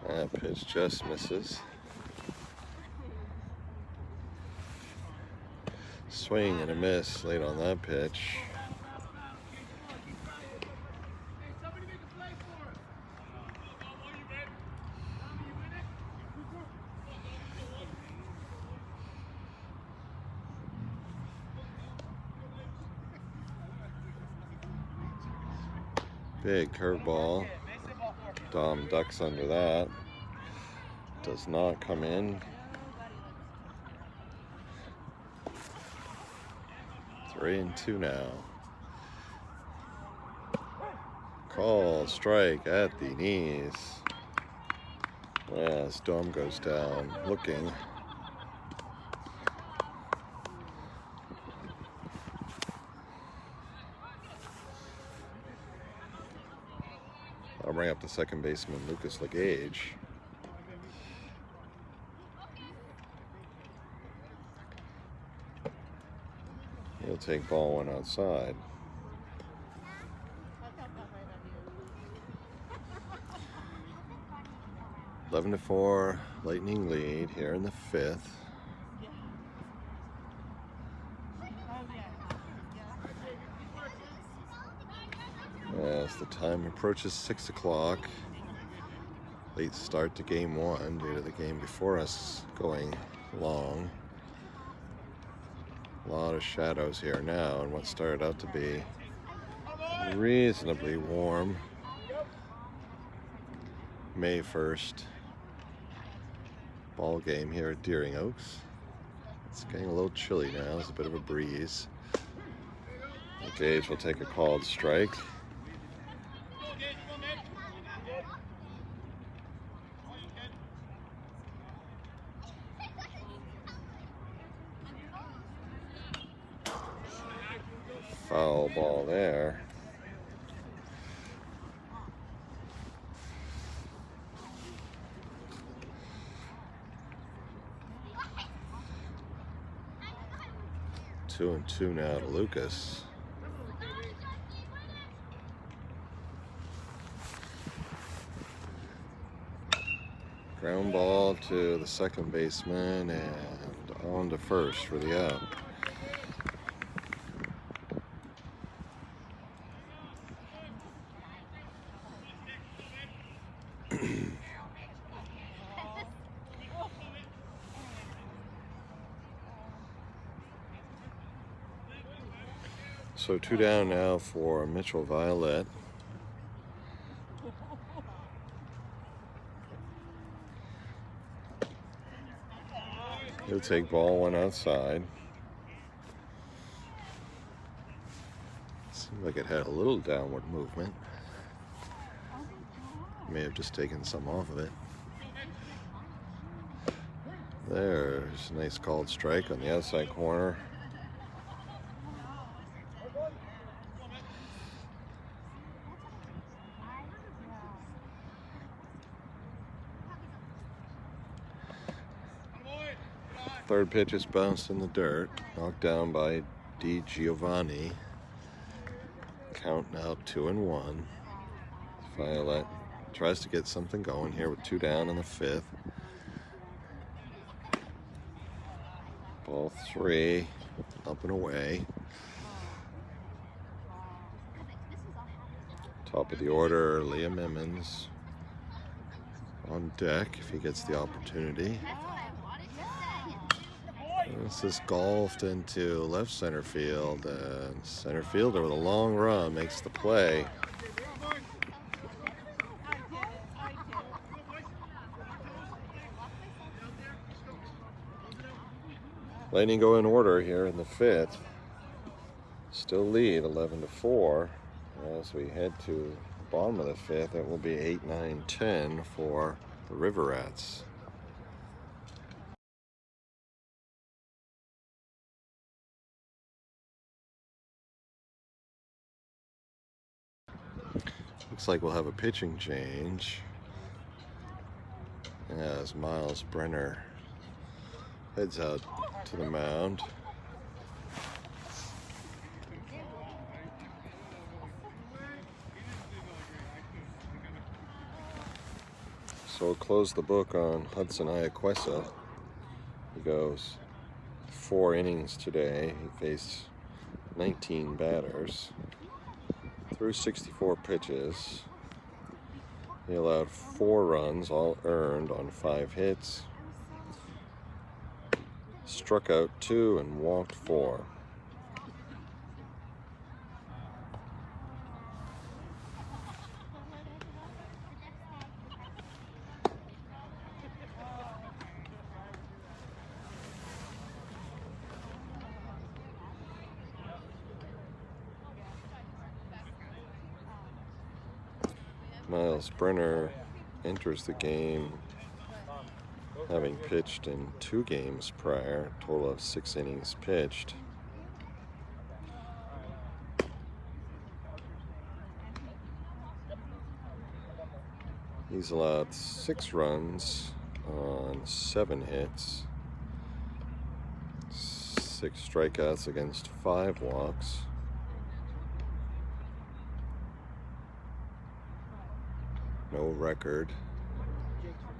That pitch just misses. Swing and a miss late on that pitch. Big curveball. Dom ducks under that. Does not come in. 3-2 now. Call, strike at the knees. As Dom goes down looking. I'll bring up the second baseman, Lucas Legage. He'll take ball one outside.
I felt that right on you.
11-4, Lightning lead here in the fifth.
Yeah. Oh, yeah.
As the time approaches 6 o'clock, late start to game one due to the game before us going long. A lot of shadows here now in what started out to be reasonably warm May 1st ball game here at Deering Oaks. It's getting a little chilly now. There's a bit of a breeze. Gage will take a called strike. Foul ball there. Two and two now to Lucas. Ground ball to the second baseman and on to first for the out. So two down now for Mitchell Violet. He'll take ball one outside. Seemed like it had a little downward movement. May have just taken some off of it. There's a nice called strike on the outside corner. Third pitch is bounced in the dirt, knocked down by Di Giovanni. Count now 2-1. Violet tries to get something going here with two down in the fifth. Ball three, up and away. Top of the order, Liam Emmons on deck if he gets the opportunity. This is golfed into left center field, and center fielder with a long run makes the play. Lightning go in order here in the fifth. Still lead 11-4. As we head to the bottom of the fifth, it will be 8, 9, 10 for the River Rats. Looks like we'll have a pitching change as Miles Brenner heads out to the mound. So we'll close the book on Hudson Iaquesa. He goes 4 innings today. He faced 19 batters. Threw 64 pitches. He allowed 4 runs, all earned on 5 hits. Struck out 2 and walked 4. Miles Brenner enters the game having pitched in 2 games prior, a total of 6 innings pitched. He's allowed 6 runs on 7 hits, 6 strikeouts against 5 walks. No record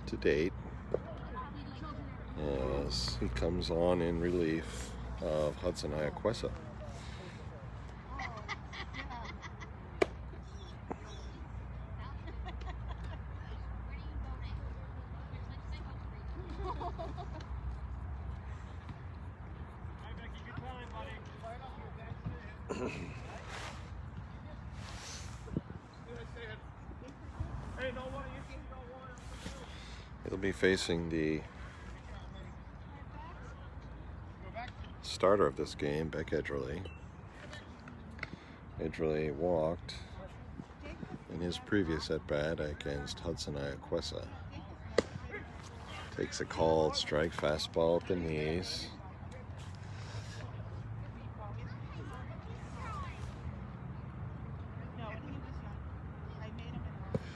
to date as he comes on in relief of Hudson Iaquesa. He'll be facing the starter of this game, Beck Edgerly. Edgerly walked in his previous at-bat against Hudson Iaquesa. Takes a called strike, fastball at the knees.
No, when he was young, I made him an offer.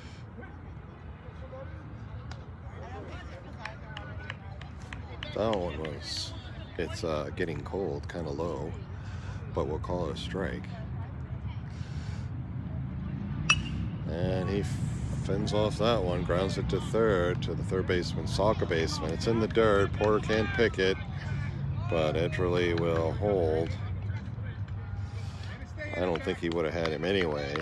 I don't think his eyes are already
That one was, it's getting cold, kind of low, but we'll call it a strike. And he fends off that one, grounds it to third, to the third baseman, soccer baseman. It's in the dirt, Porter can't pick it, but Edgerly will hold. I don't think he would have had him anyway.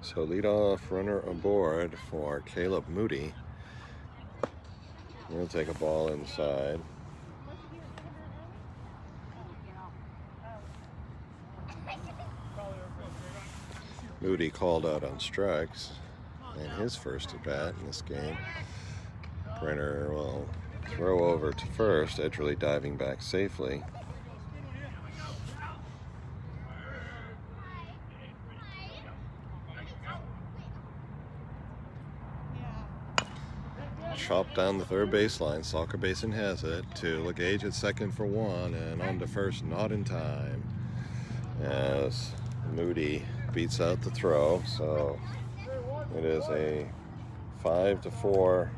So leadoff runner aboard for Caleb Moody. He'll take a ball inside. Moody called out on strikes in his first at bat in this game. Brenner will throw over to first, Edgerly diving back safely. Chopped down the third baseline. Soccer basin has it to LeGage at second for 1, and on to first, not in time, as Moody beats out the throw. So it is a 5-4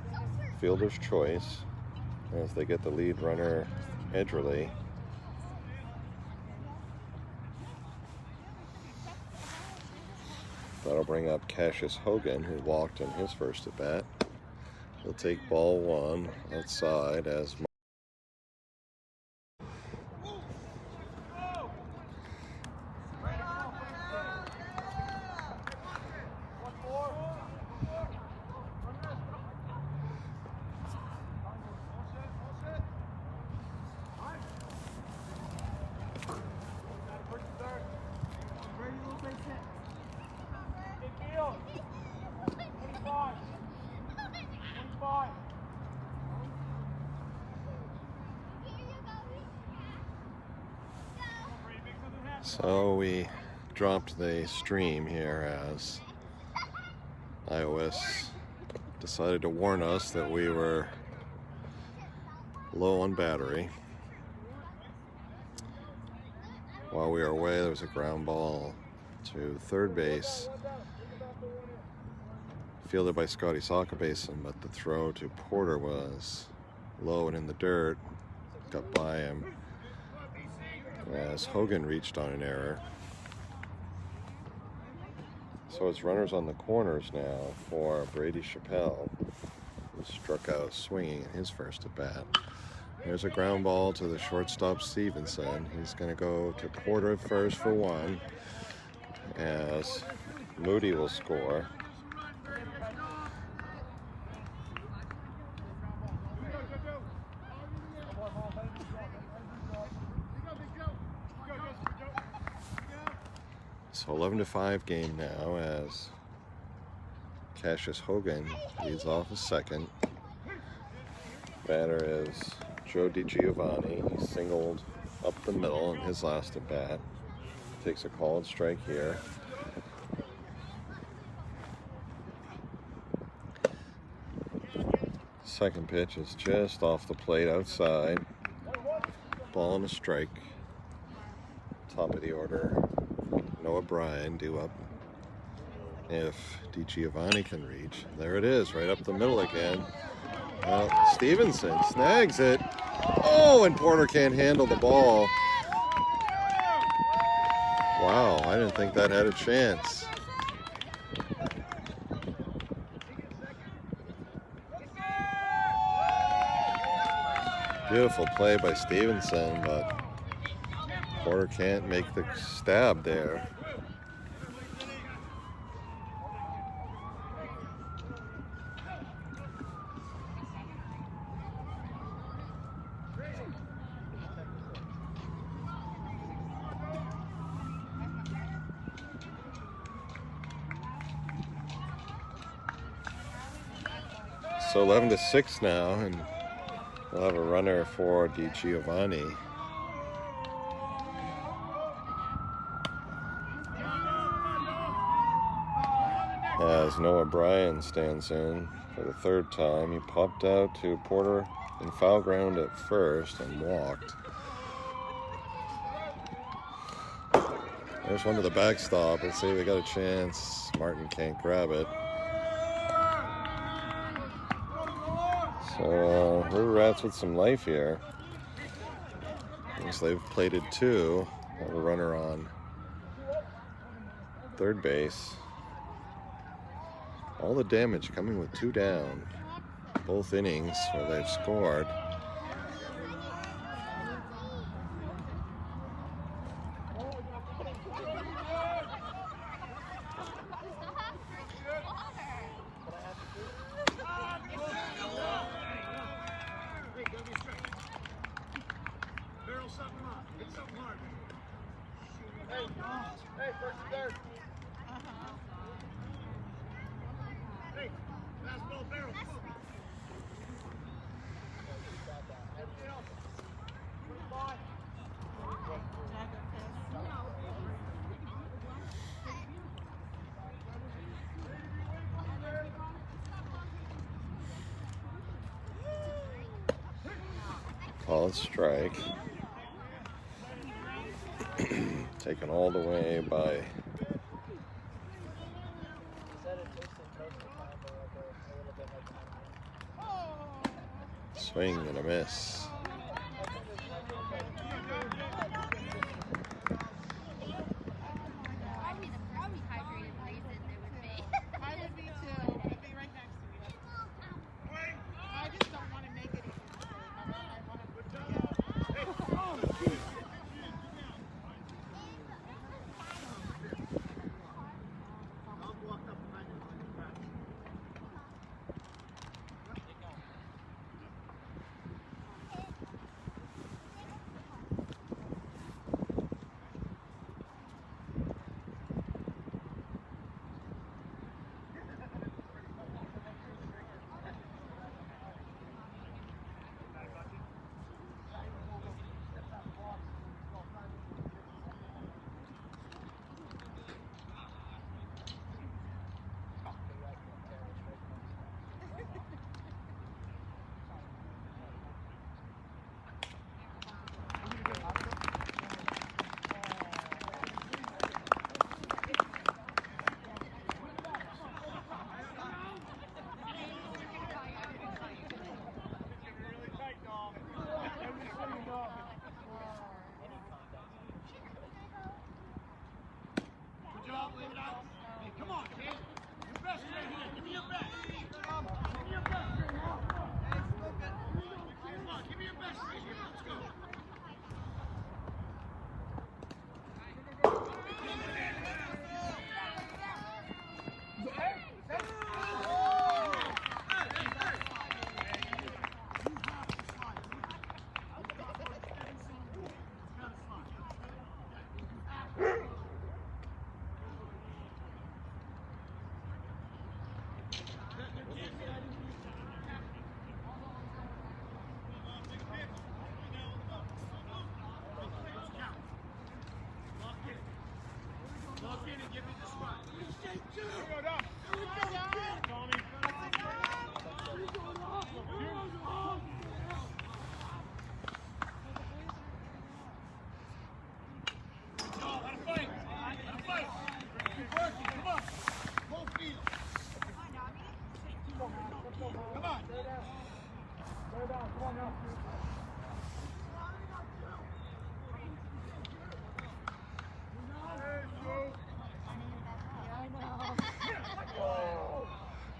fielder's choice as they get the lead runner Edgerly. That'll bring up Cassius Hogan, who walked in his first at bat. He'll take ball 1 outside as so we dropped the stream here as iOS decided to warn us that we were low on battery. While we were away, there was a ground ball to third base, fielded by Scotty Soccer Basin, but the throw to Porter was low and in the dirt, got by him as Hogan reached on an error. So it's runners on the corners now for Brady Chappelle, who struck out swinging in his first at bat. There's a ground ball to the shortstop Stevenson. He's going to go to Porter at first for 1 as Moody will score. So 11-5 game now as Cassius Hogan leads off a second. Batter is Joe DiGiovanni. He singled up the middle in his last at bat. Takes a called strike here. Second pitch is just off the plate outside. Ball and a strike. Top of the order. Noah Bryan due up. If DiGiovanni can reach. There it is, right up the middle again. Well, Stevenson snags it. Oh, and Porter can't handle the ball. Wow, I didn't think that had a chance. Beautiful play by Stevenson, but Porter can't make the stab there. So 11-6 now, and we'll have a runner for DiGiovanni. As Noah Bryan stands in for the third time. He popped out to Porter in foul ground at first and walked. There's one to the backstop. Let's see if we got a chance. Martin can't grab it. So River Rats with some life here. As they've plated two. Have a runner on third base. All the damage coming with two down. Both innings where they've scored. Called strike. Taken all the way by swing and a miss.
I would be too. I'd be right next to you. I just don't want to make it easy. I want to get.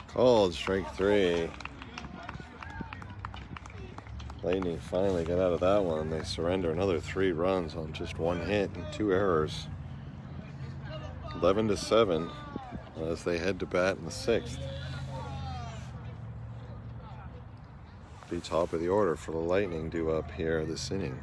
Called strike 3. Lightning finally got out of that one. They surrender another 3 runs on just 1 hit and 2 errors. 11-7 as they head to bat in the 6th. Be top of the order for the Lightning due up here this inning.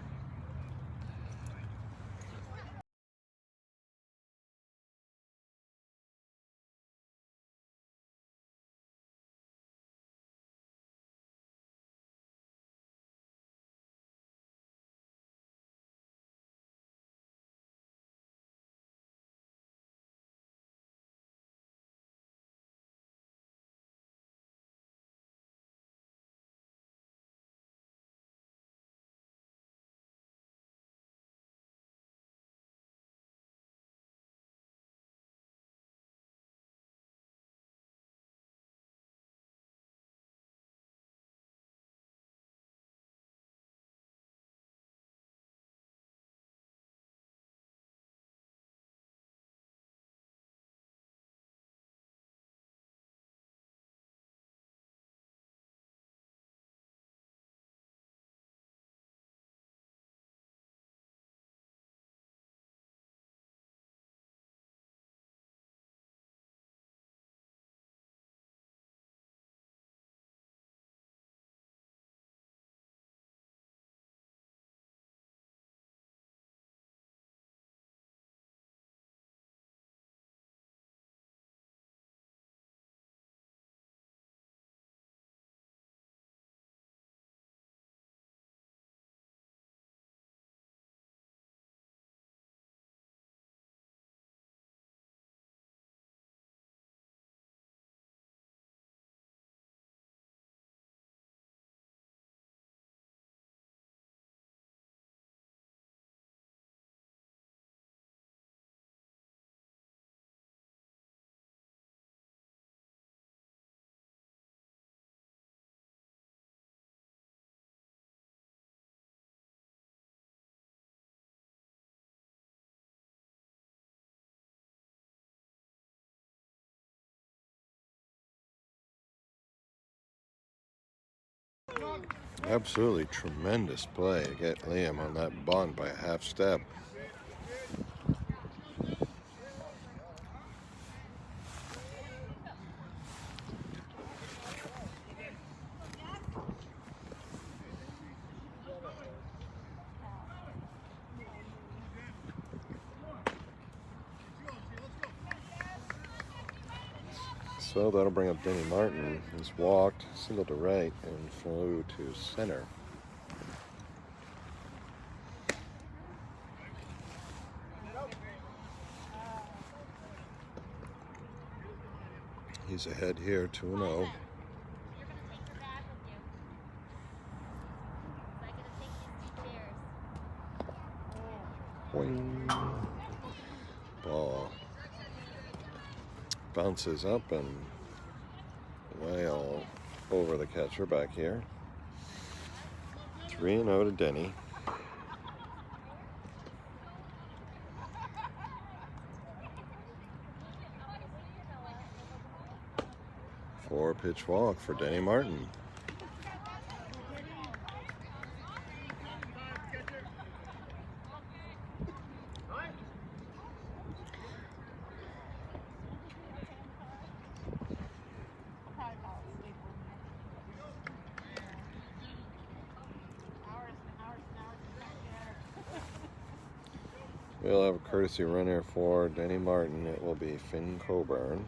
Absolutely tremendous play. Get Liam on that bunt by a half step. So that'll bring up Denny Martin. He's walked, single to right, and flew to center. He's ahead here, 2-0.
You're gonna take your bag with you. So I'm gonna take these 2 chairs.
Boing. Ball bounces up and way all over the catcher back here. 3-0 to Denny. Four-pitch walk for Denny Martin. We'll have a courtesy runner for Denny Martin. It will be Finn Coburn.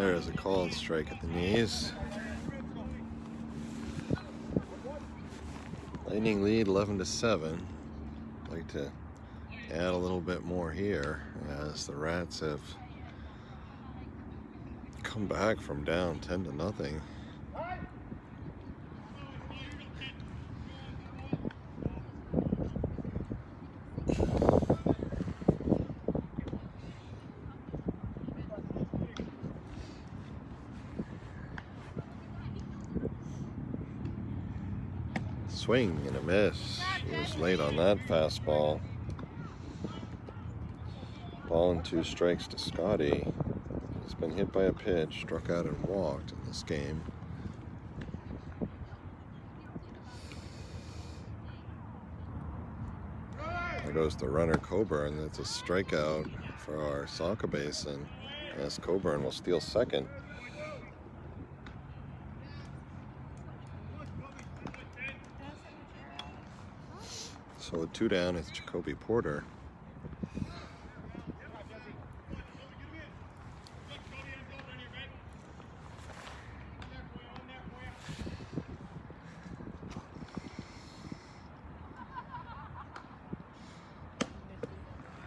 There's a called strike at the knees. Lightning lead 11-7. Like to add a little bit more here as the Rats have come back from down 10-0. Swing and a miss. He was late on that fastball. Ball and 2 strikes to Scotty. He's been hit by a pitch, struck out and walked in this game. There goes the runner Coburn. That's a strikeout for our Saca Basin, as Coburn will steal second. So with 2 down, it's Jacoby Porter.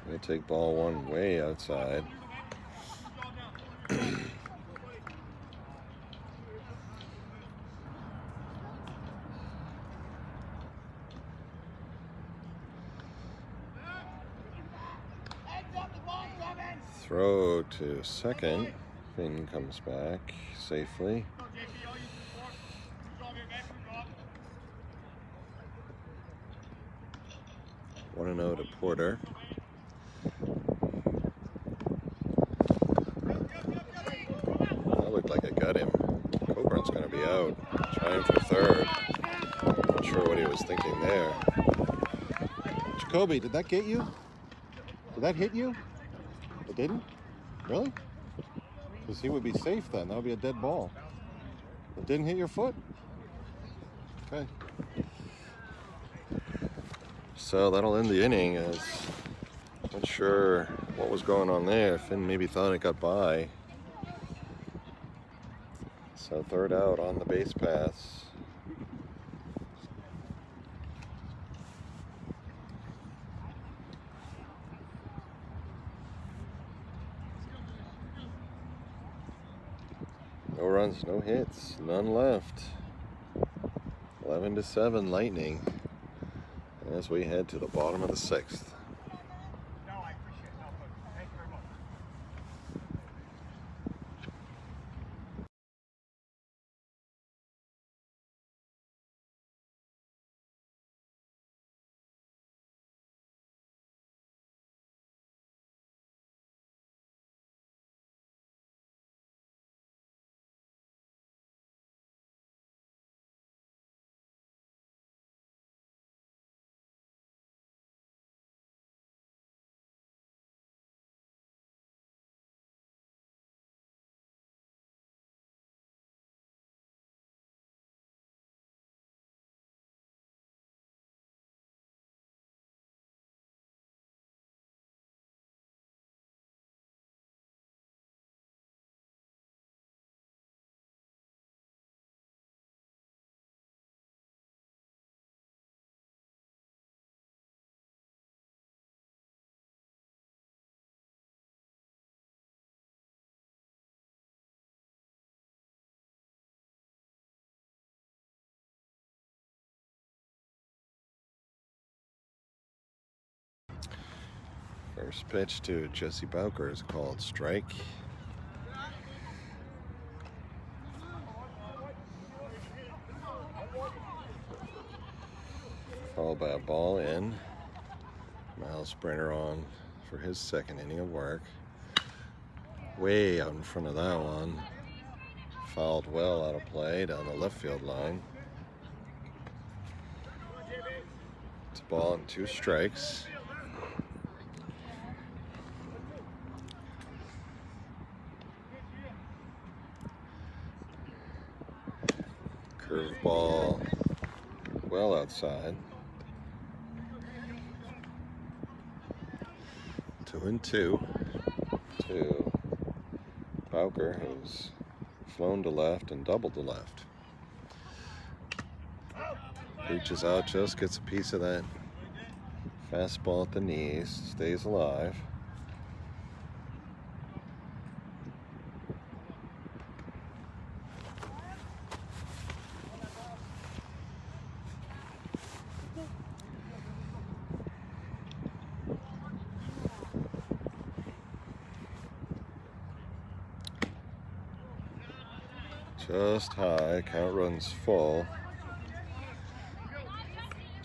They take ball 1 way outside. Throw to second. Finn comes back safely. One and 0 to Porter. That looked like it got him. Coburn's going to be out. Trying for third. Not sure what he was thinking there. Jacoby, did that get you? Did that hit you? It didn't? Really? Because he would be safe then. That would be a dead ball. It didn't hit your foot? Okay. So that'll end the inning. Not sure what was going on there. Finn maybe thought it got by. So third out on the base paths. No runs, no hits, none left. 11-7 Lightning as we head to the bottom of the 6th. First pitch to Jesse Bowker is called strike. Followed by a ball in. Miles Brenner on for his second inning of work. Way out in front of that one. Fouled well out of play down the left field line. It's a ball and 2 strikes. Curveball well outside. 2-2 to Bowker, who's flown to left and doubled to left. Reaches out, just gets a piece of that fastball at the knees, stays alive. Just high, count runs full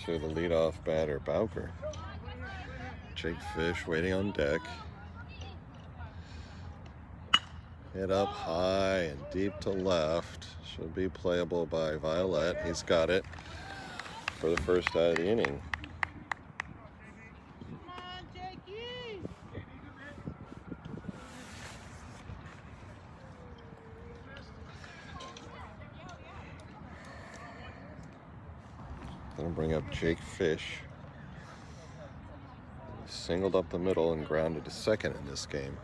to the leadoff batter, Bowker. Jake Fish waiting on deck. Hit up high and deep to left. Should be playable by Violet. He's got it for the first out of the inning.
Come on, Jakey.
Gonna bring up Jake Fish. Singled up the middle and grounded to second in this game.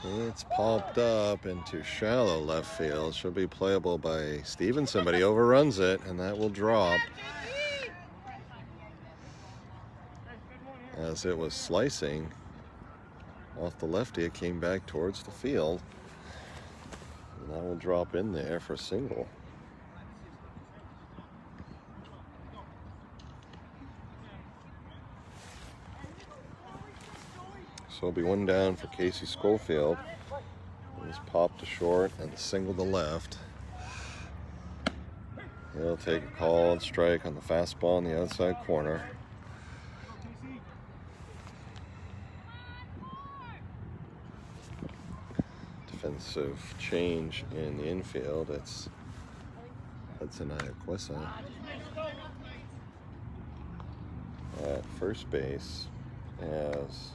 It's popped up into shallow left field. Should be playable by Stevenson, but he overruns it, and that will drop. As it was slicing off the lefty, it came back towards the field. And that will drop in there for a single. So it'll be one down for Casey Schofield. He's popped to short and the single to left. He'll take a called strike on the fastball in the outside corner. Defensive change in the infield. It's Hudson Iaquisa at first base as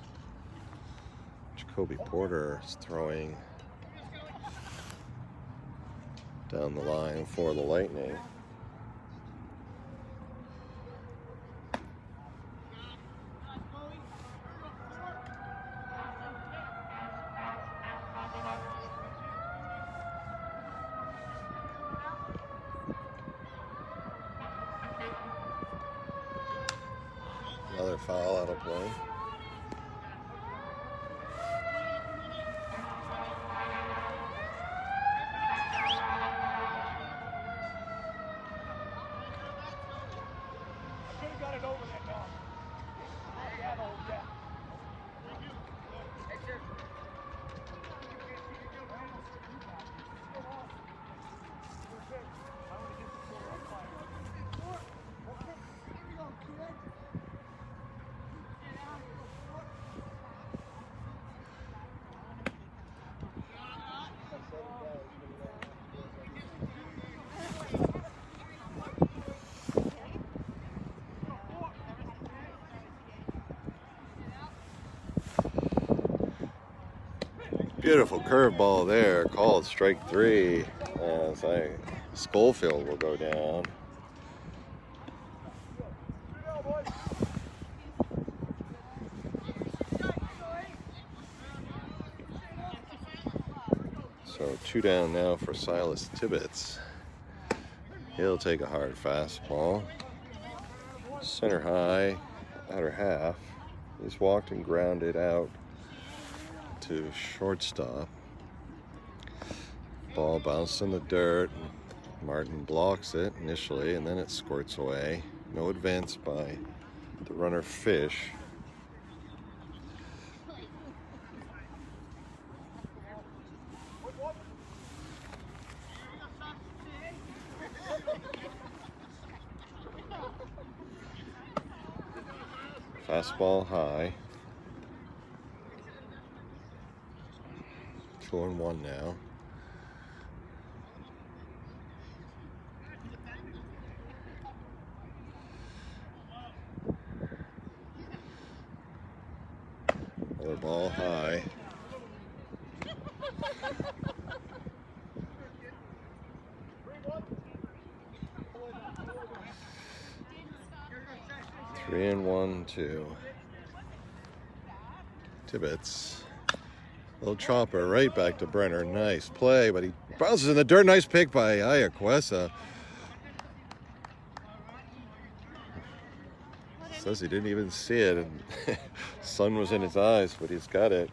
Jacoby Porter is throwing down the line for the Lightning. Another foul out of play. Beautiful curveball there, called strike three, as Schofield will go down. So 2 down now for Silas Tibbetts. He'll take a hard fastball. Center high, outer half. He's walked and grounded out to shortstop. Ball bounced in the dirt. Martin blocks it initially, and then it squirts away. No advance by the runner Fish. Fastball high. 2-1 now. Another ball high. 3-1 to Tibbetts. Little chopper right back to Brenner. Nice play, but he bounces in the dirt. Nice pick by Iaquesa. Says he didn't even see it, and sun was in his eyes, but he's got it.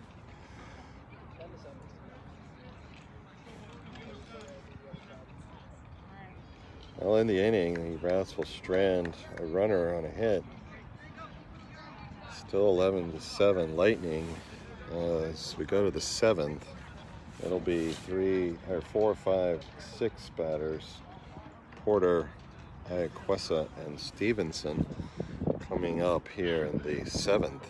Well, in the inning, Rouse will strand a runner on a hit. Still 11-7 Lightning. As we go to the 7th, it'll be 4, 5, 6 batters. Porter, Iaquesa, and Stevenson coming up here in the 7th.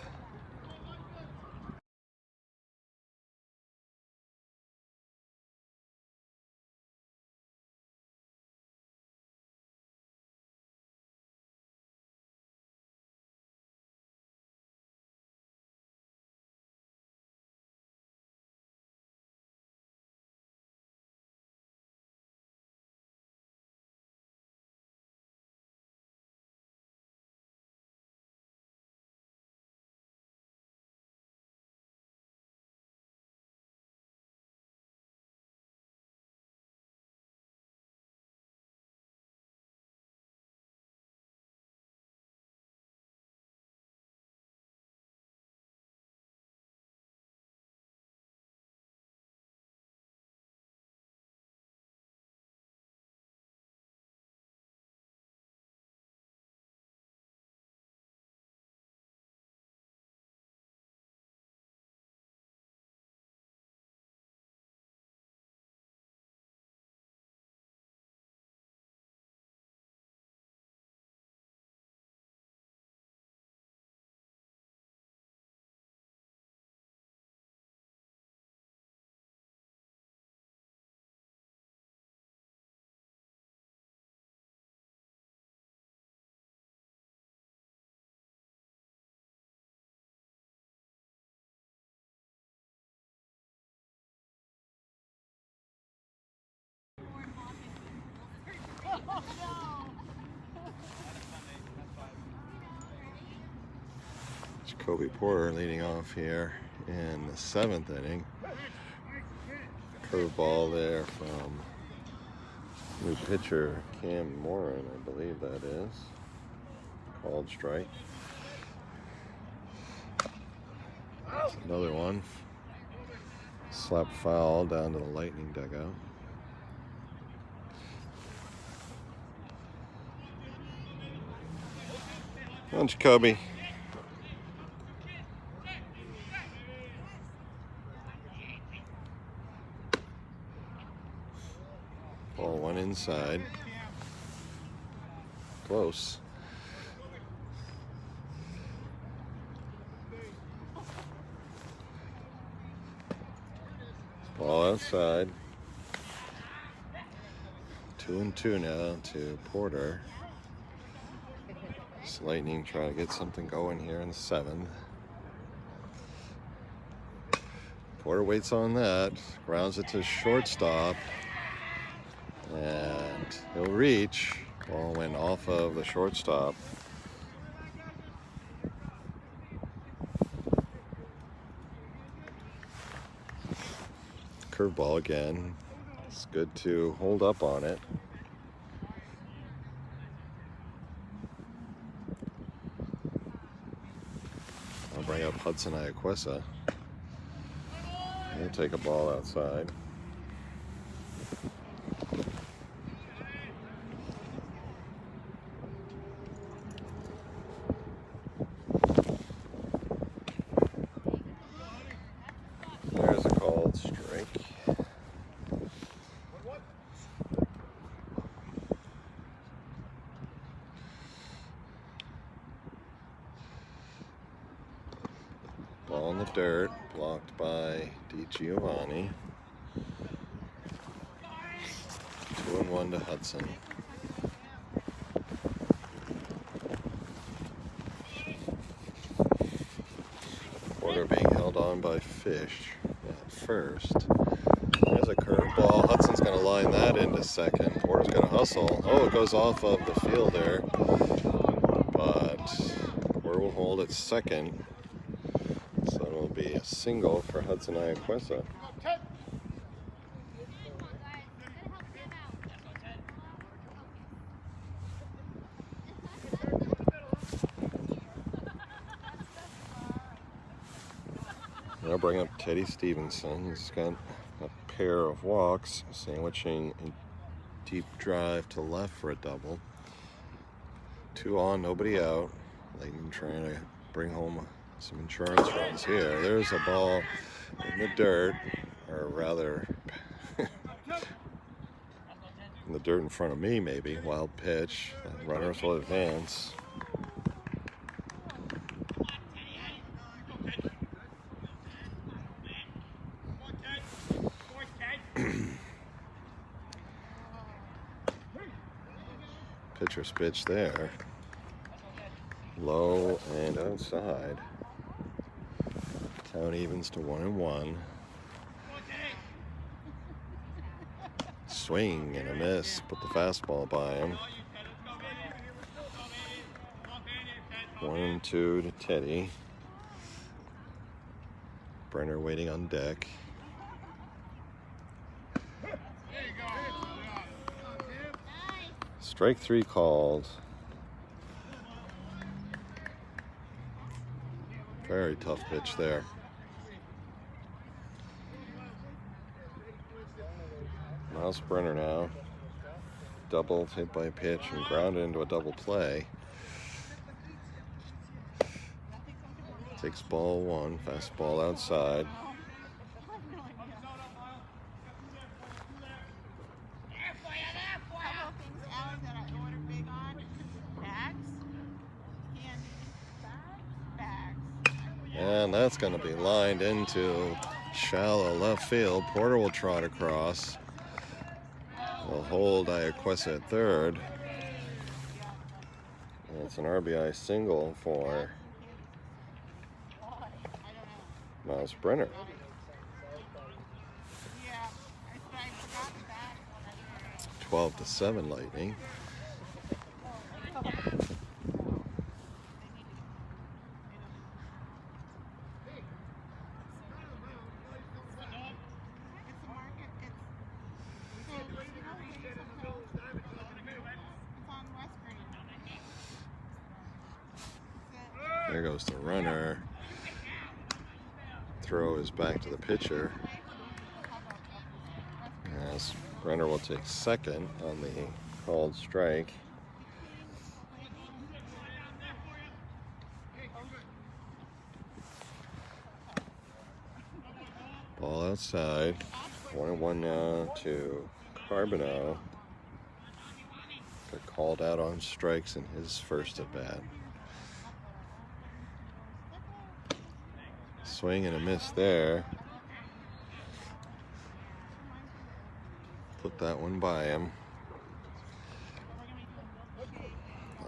Jacoby Porter leading off here in the 7th inning. Curveball there from new pitcher Cam Moran, I believe that is. Called strike. That's another one. Slap foul down to the Lightning dugout. Come on, Jacoby. Ball one inside. Close. Ball outside. 2-2 now to Porter. This Lightning trying to get something going here in the 7th. Porter waits on that. Grounds it to shortstop. And he'll reach. Ball went off of the shortstop. Curveball again. It's good to hold up on it. I'll bring up Hudson Iaquesa. He'll take a ball outside. There's a called strike. Ball in the dirt, blocked by DiGiovanni. 2-1 to Hudson. Porter being held on by Fish at first. There's a curveball. Hudson's going to line that into second. Porter's going to hustle. Oh, it goes off of the fielder. But hold at second. So it'll be a single for Hudson Ayaquesa. I'll bring up Teddy Stevenson. He's got a pair of walks, sandwiching a deep drive to left for a double. 2 on, nobody out. Layton trying to bring home some insurance runs here. There's a ball in the dirt, or rather in the dirt in front of me maybe. Wild pitch. Runners will advance. Pitcher's pitch there. Low and outside. Count evens to 1-1. Swing and a miss. Put the fastball by him. 1-2 to Teddy. Brenner waiting on deck. Strike 3 called. Very tough pitch there. Miles Brenner now. Doubled, hit by pitch, and grounded into a double play. Takes ball 1, fastball outside. And that's going to be lined into shallow left field. Porter will trot across. Will hold Ayaquesa at third. And it's an RBI single for Miles Brenner. 12-7 Lightning. There goes the runner. Throw is back to the pitcher. As runner will take second on the called strike. Ball outside. 1-1 now to Carbonneau. Got called out on strikes in his first at bat. Swing and a miss there. Put that one by him.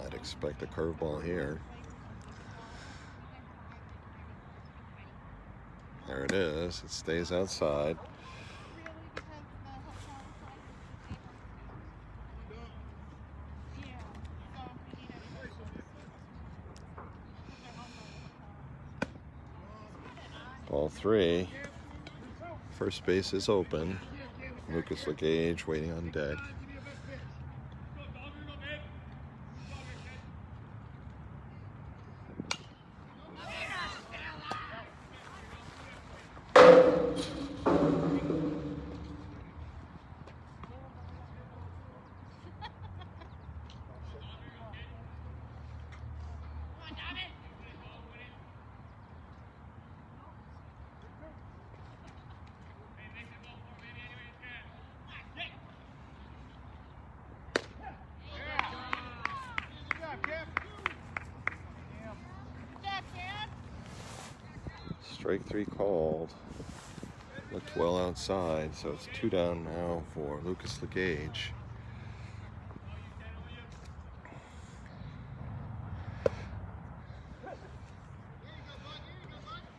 I'd expect a curveball here. There it is. It stays outside. Ball 3. First base is open. Lucas Legage waiting on deck. Strike 3 called. Looked well outside, so it's 2 down now for Lucas Legage.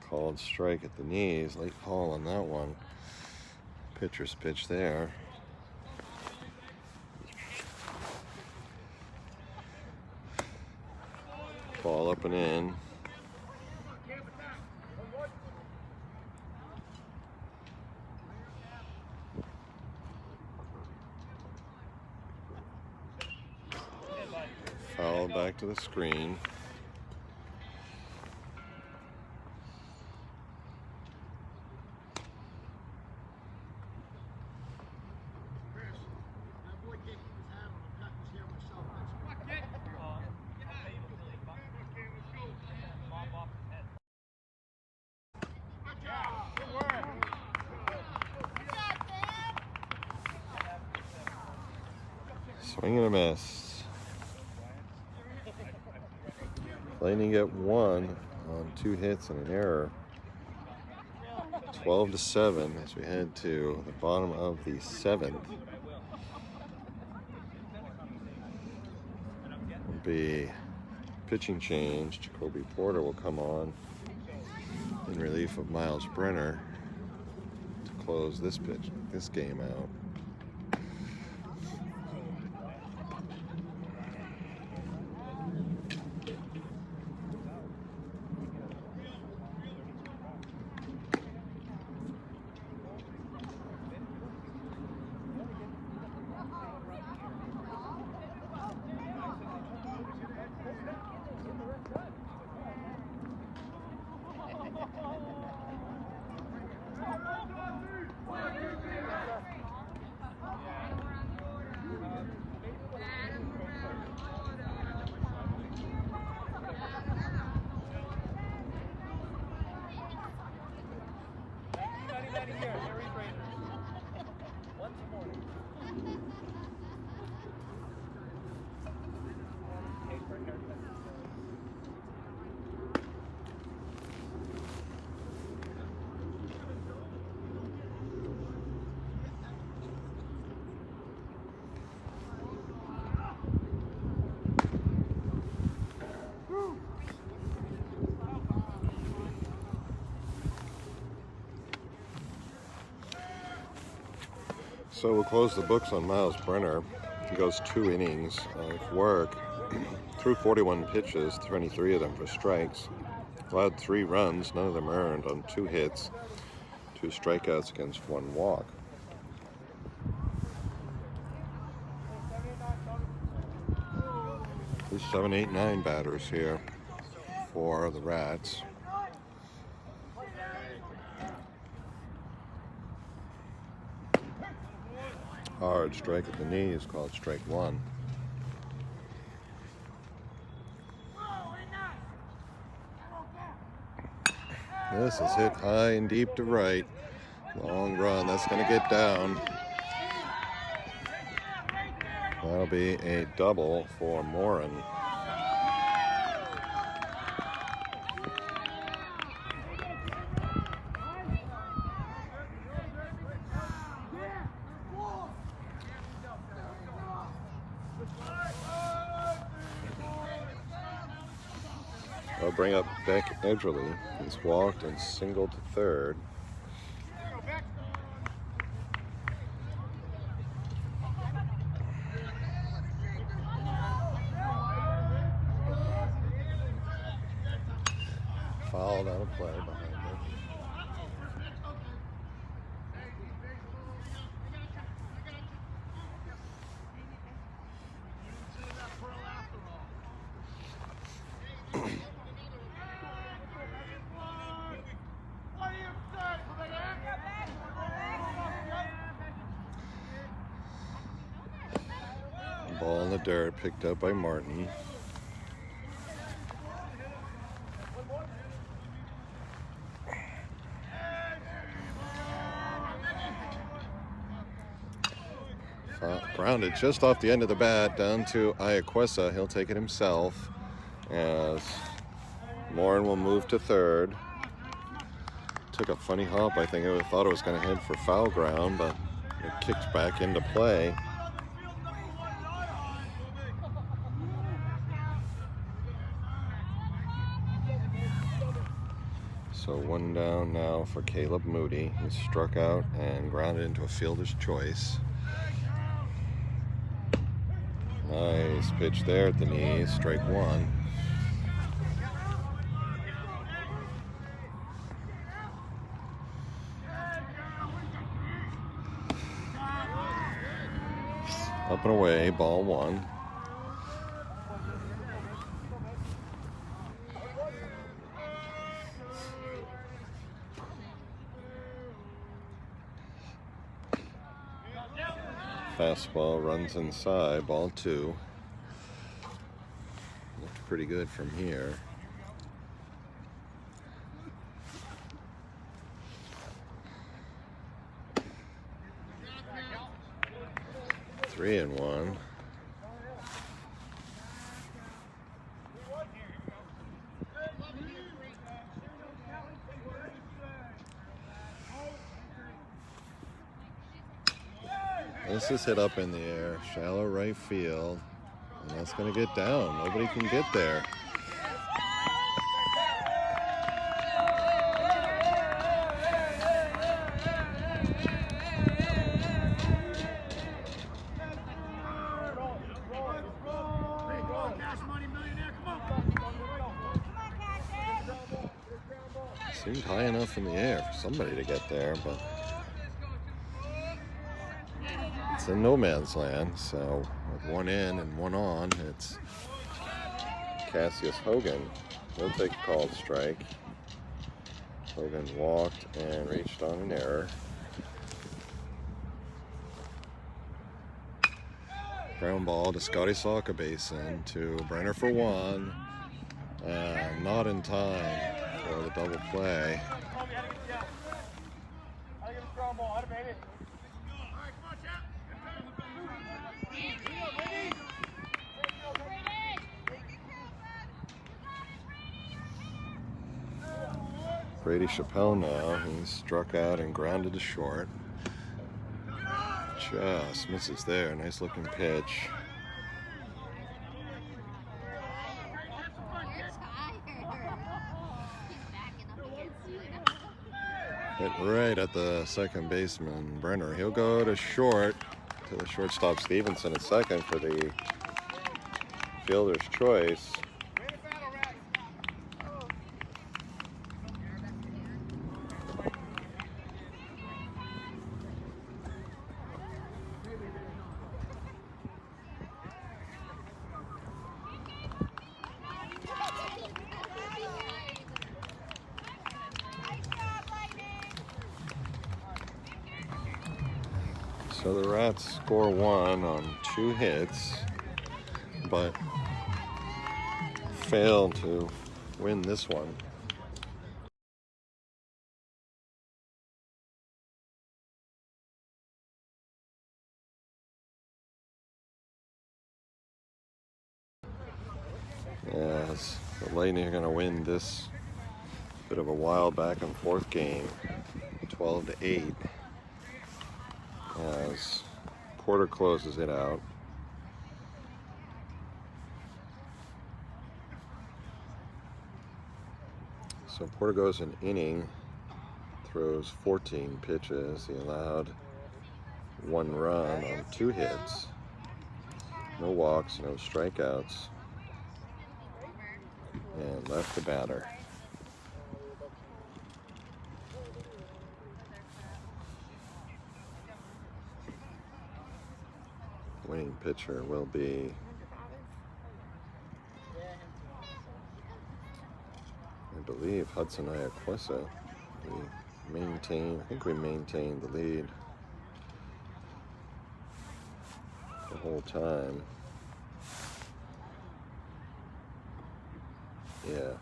Called strike at the knees. Late call on that one. Pitcher's pitch there. Ball up and in. back to the screen. Swing and a miss. Lightning get one on 2 hits and an error. 12-7 as we head to the bottom of the 7th. Will be pitching change. Jacoby Porter will come on in relief of Miles Brenner to close this game out. So we'll close the books on Miles Brenner. He goes 2 innings of work, threw 41 pitches, 23 of them for strikes, allowed 3 runs, none of them earned, on 2 hits, 2 strikeouts against 1 walk. There's 7, 8, 9 batters here for the Rats. Hard strike at the knee is called strike 1. This is hit high and deep to right. Long run, that's going to get down. That'll be a double for Morin. I'll bring up Beck Edgerly. He's walked and singled to third. Fouled out of play behind him. Ball in the dirt, picked up by Martin. Grounded just off the end of the bat down to Iaquesa. He'll take it himself as Morin will move to third. Took a funny hop. I think I thought it was going to head for foul ground, but it kicked back into play. So 1 down now for Caleb Moody. He struck out and grounded into a fielder's choice. Nice pitch there at the knee, strike 1. Up and away, ball 1. Fastball runs inside, ball 2. Looked pretty good from here. Three and 1. This is hit up in the air, shallow right field, and that's going to get down. Nobody can get there. Seemed high enough in the air for somebody to get there, but it's in no man's land, so with one in and one on, it's Cassius Hogan. He'll take a called strike. Hogan walked and reached on an error. Ground ball to Scotty Salkabasin to Brenner for 1. And not in time for the double play. Brady Chappelle now, he's struck out and grounded to short. Just misses there, nice looking pitch. Hit right at the second baseman, Brenner. He'll go to short, to the shortstop Stevenson at second for the fielder's choice. So the Rats score 1 on 2 hits, but fail to win this one. As the Lightning are going to win this bit of a wild back and forth game, 12-8. As Porter closes it out. So Porter goes an inning, throws 14 pitches. He allowed 1 run on 2 hits. No walks, no strikeouts. And left the batter. Winning pitcher will be I believe Hudson Iaquisa. I think we maintained the lead the whole time. Yeah,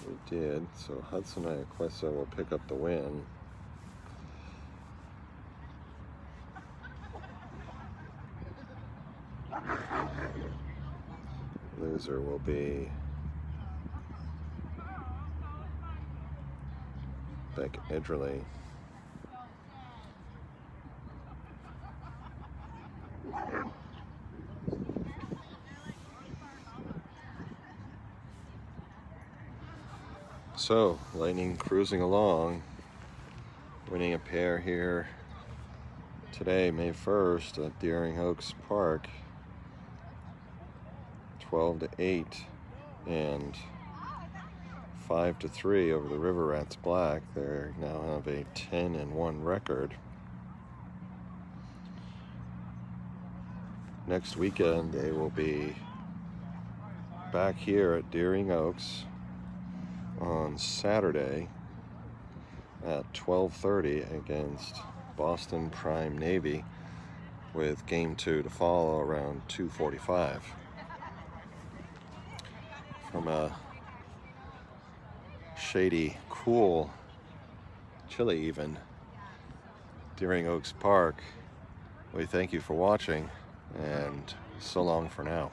we did. So Hudson Iaquisa will pick up the win. Loser will be Beck Edgerly. So, Lightning cruising along, winning a pair here today, May 1st at Deering Oaks Park. 12-8 and 5-3 over the River Rats Black. They now have a 10-1 record. Next weekend they will be back here at Deering Oaks on Saturday at 12:30 against Boston Prime Navy, with Game 2 to follow around 2:45. From a shady, cool, chilly even, Deering Oaks Park, we thank you for watching, and so long for now.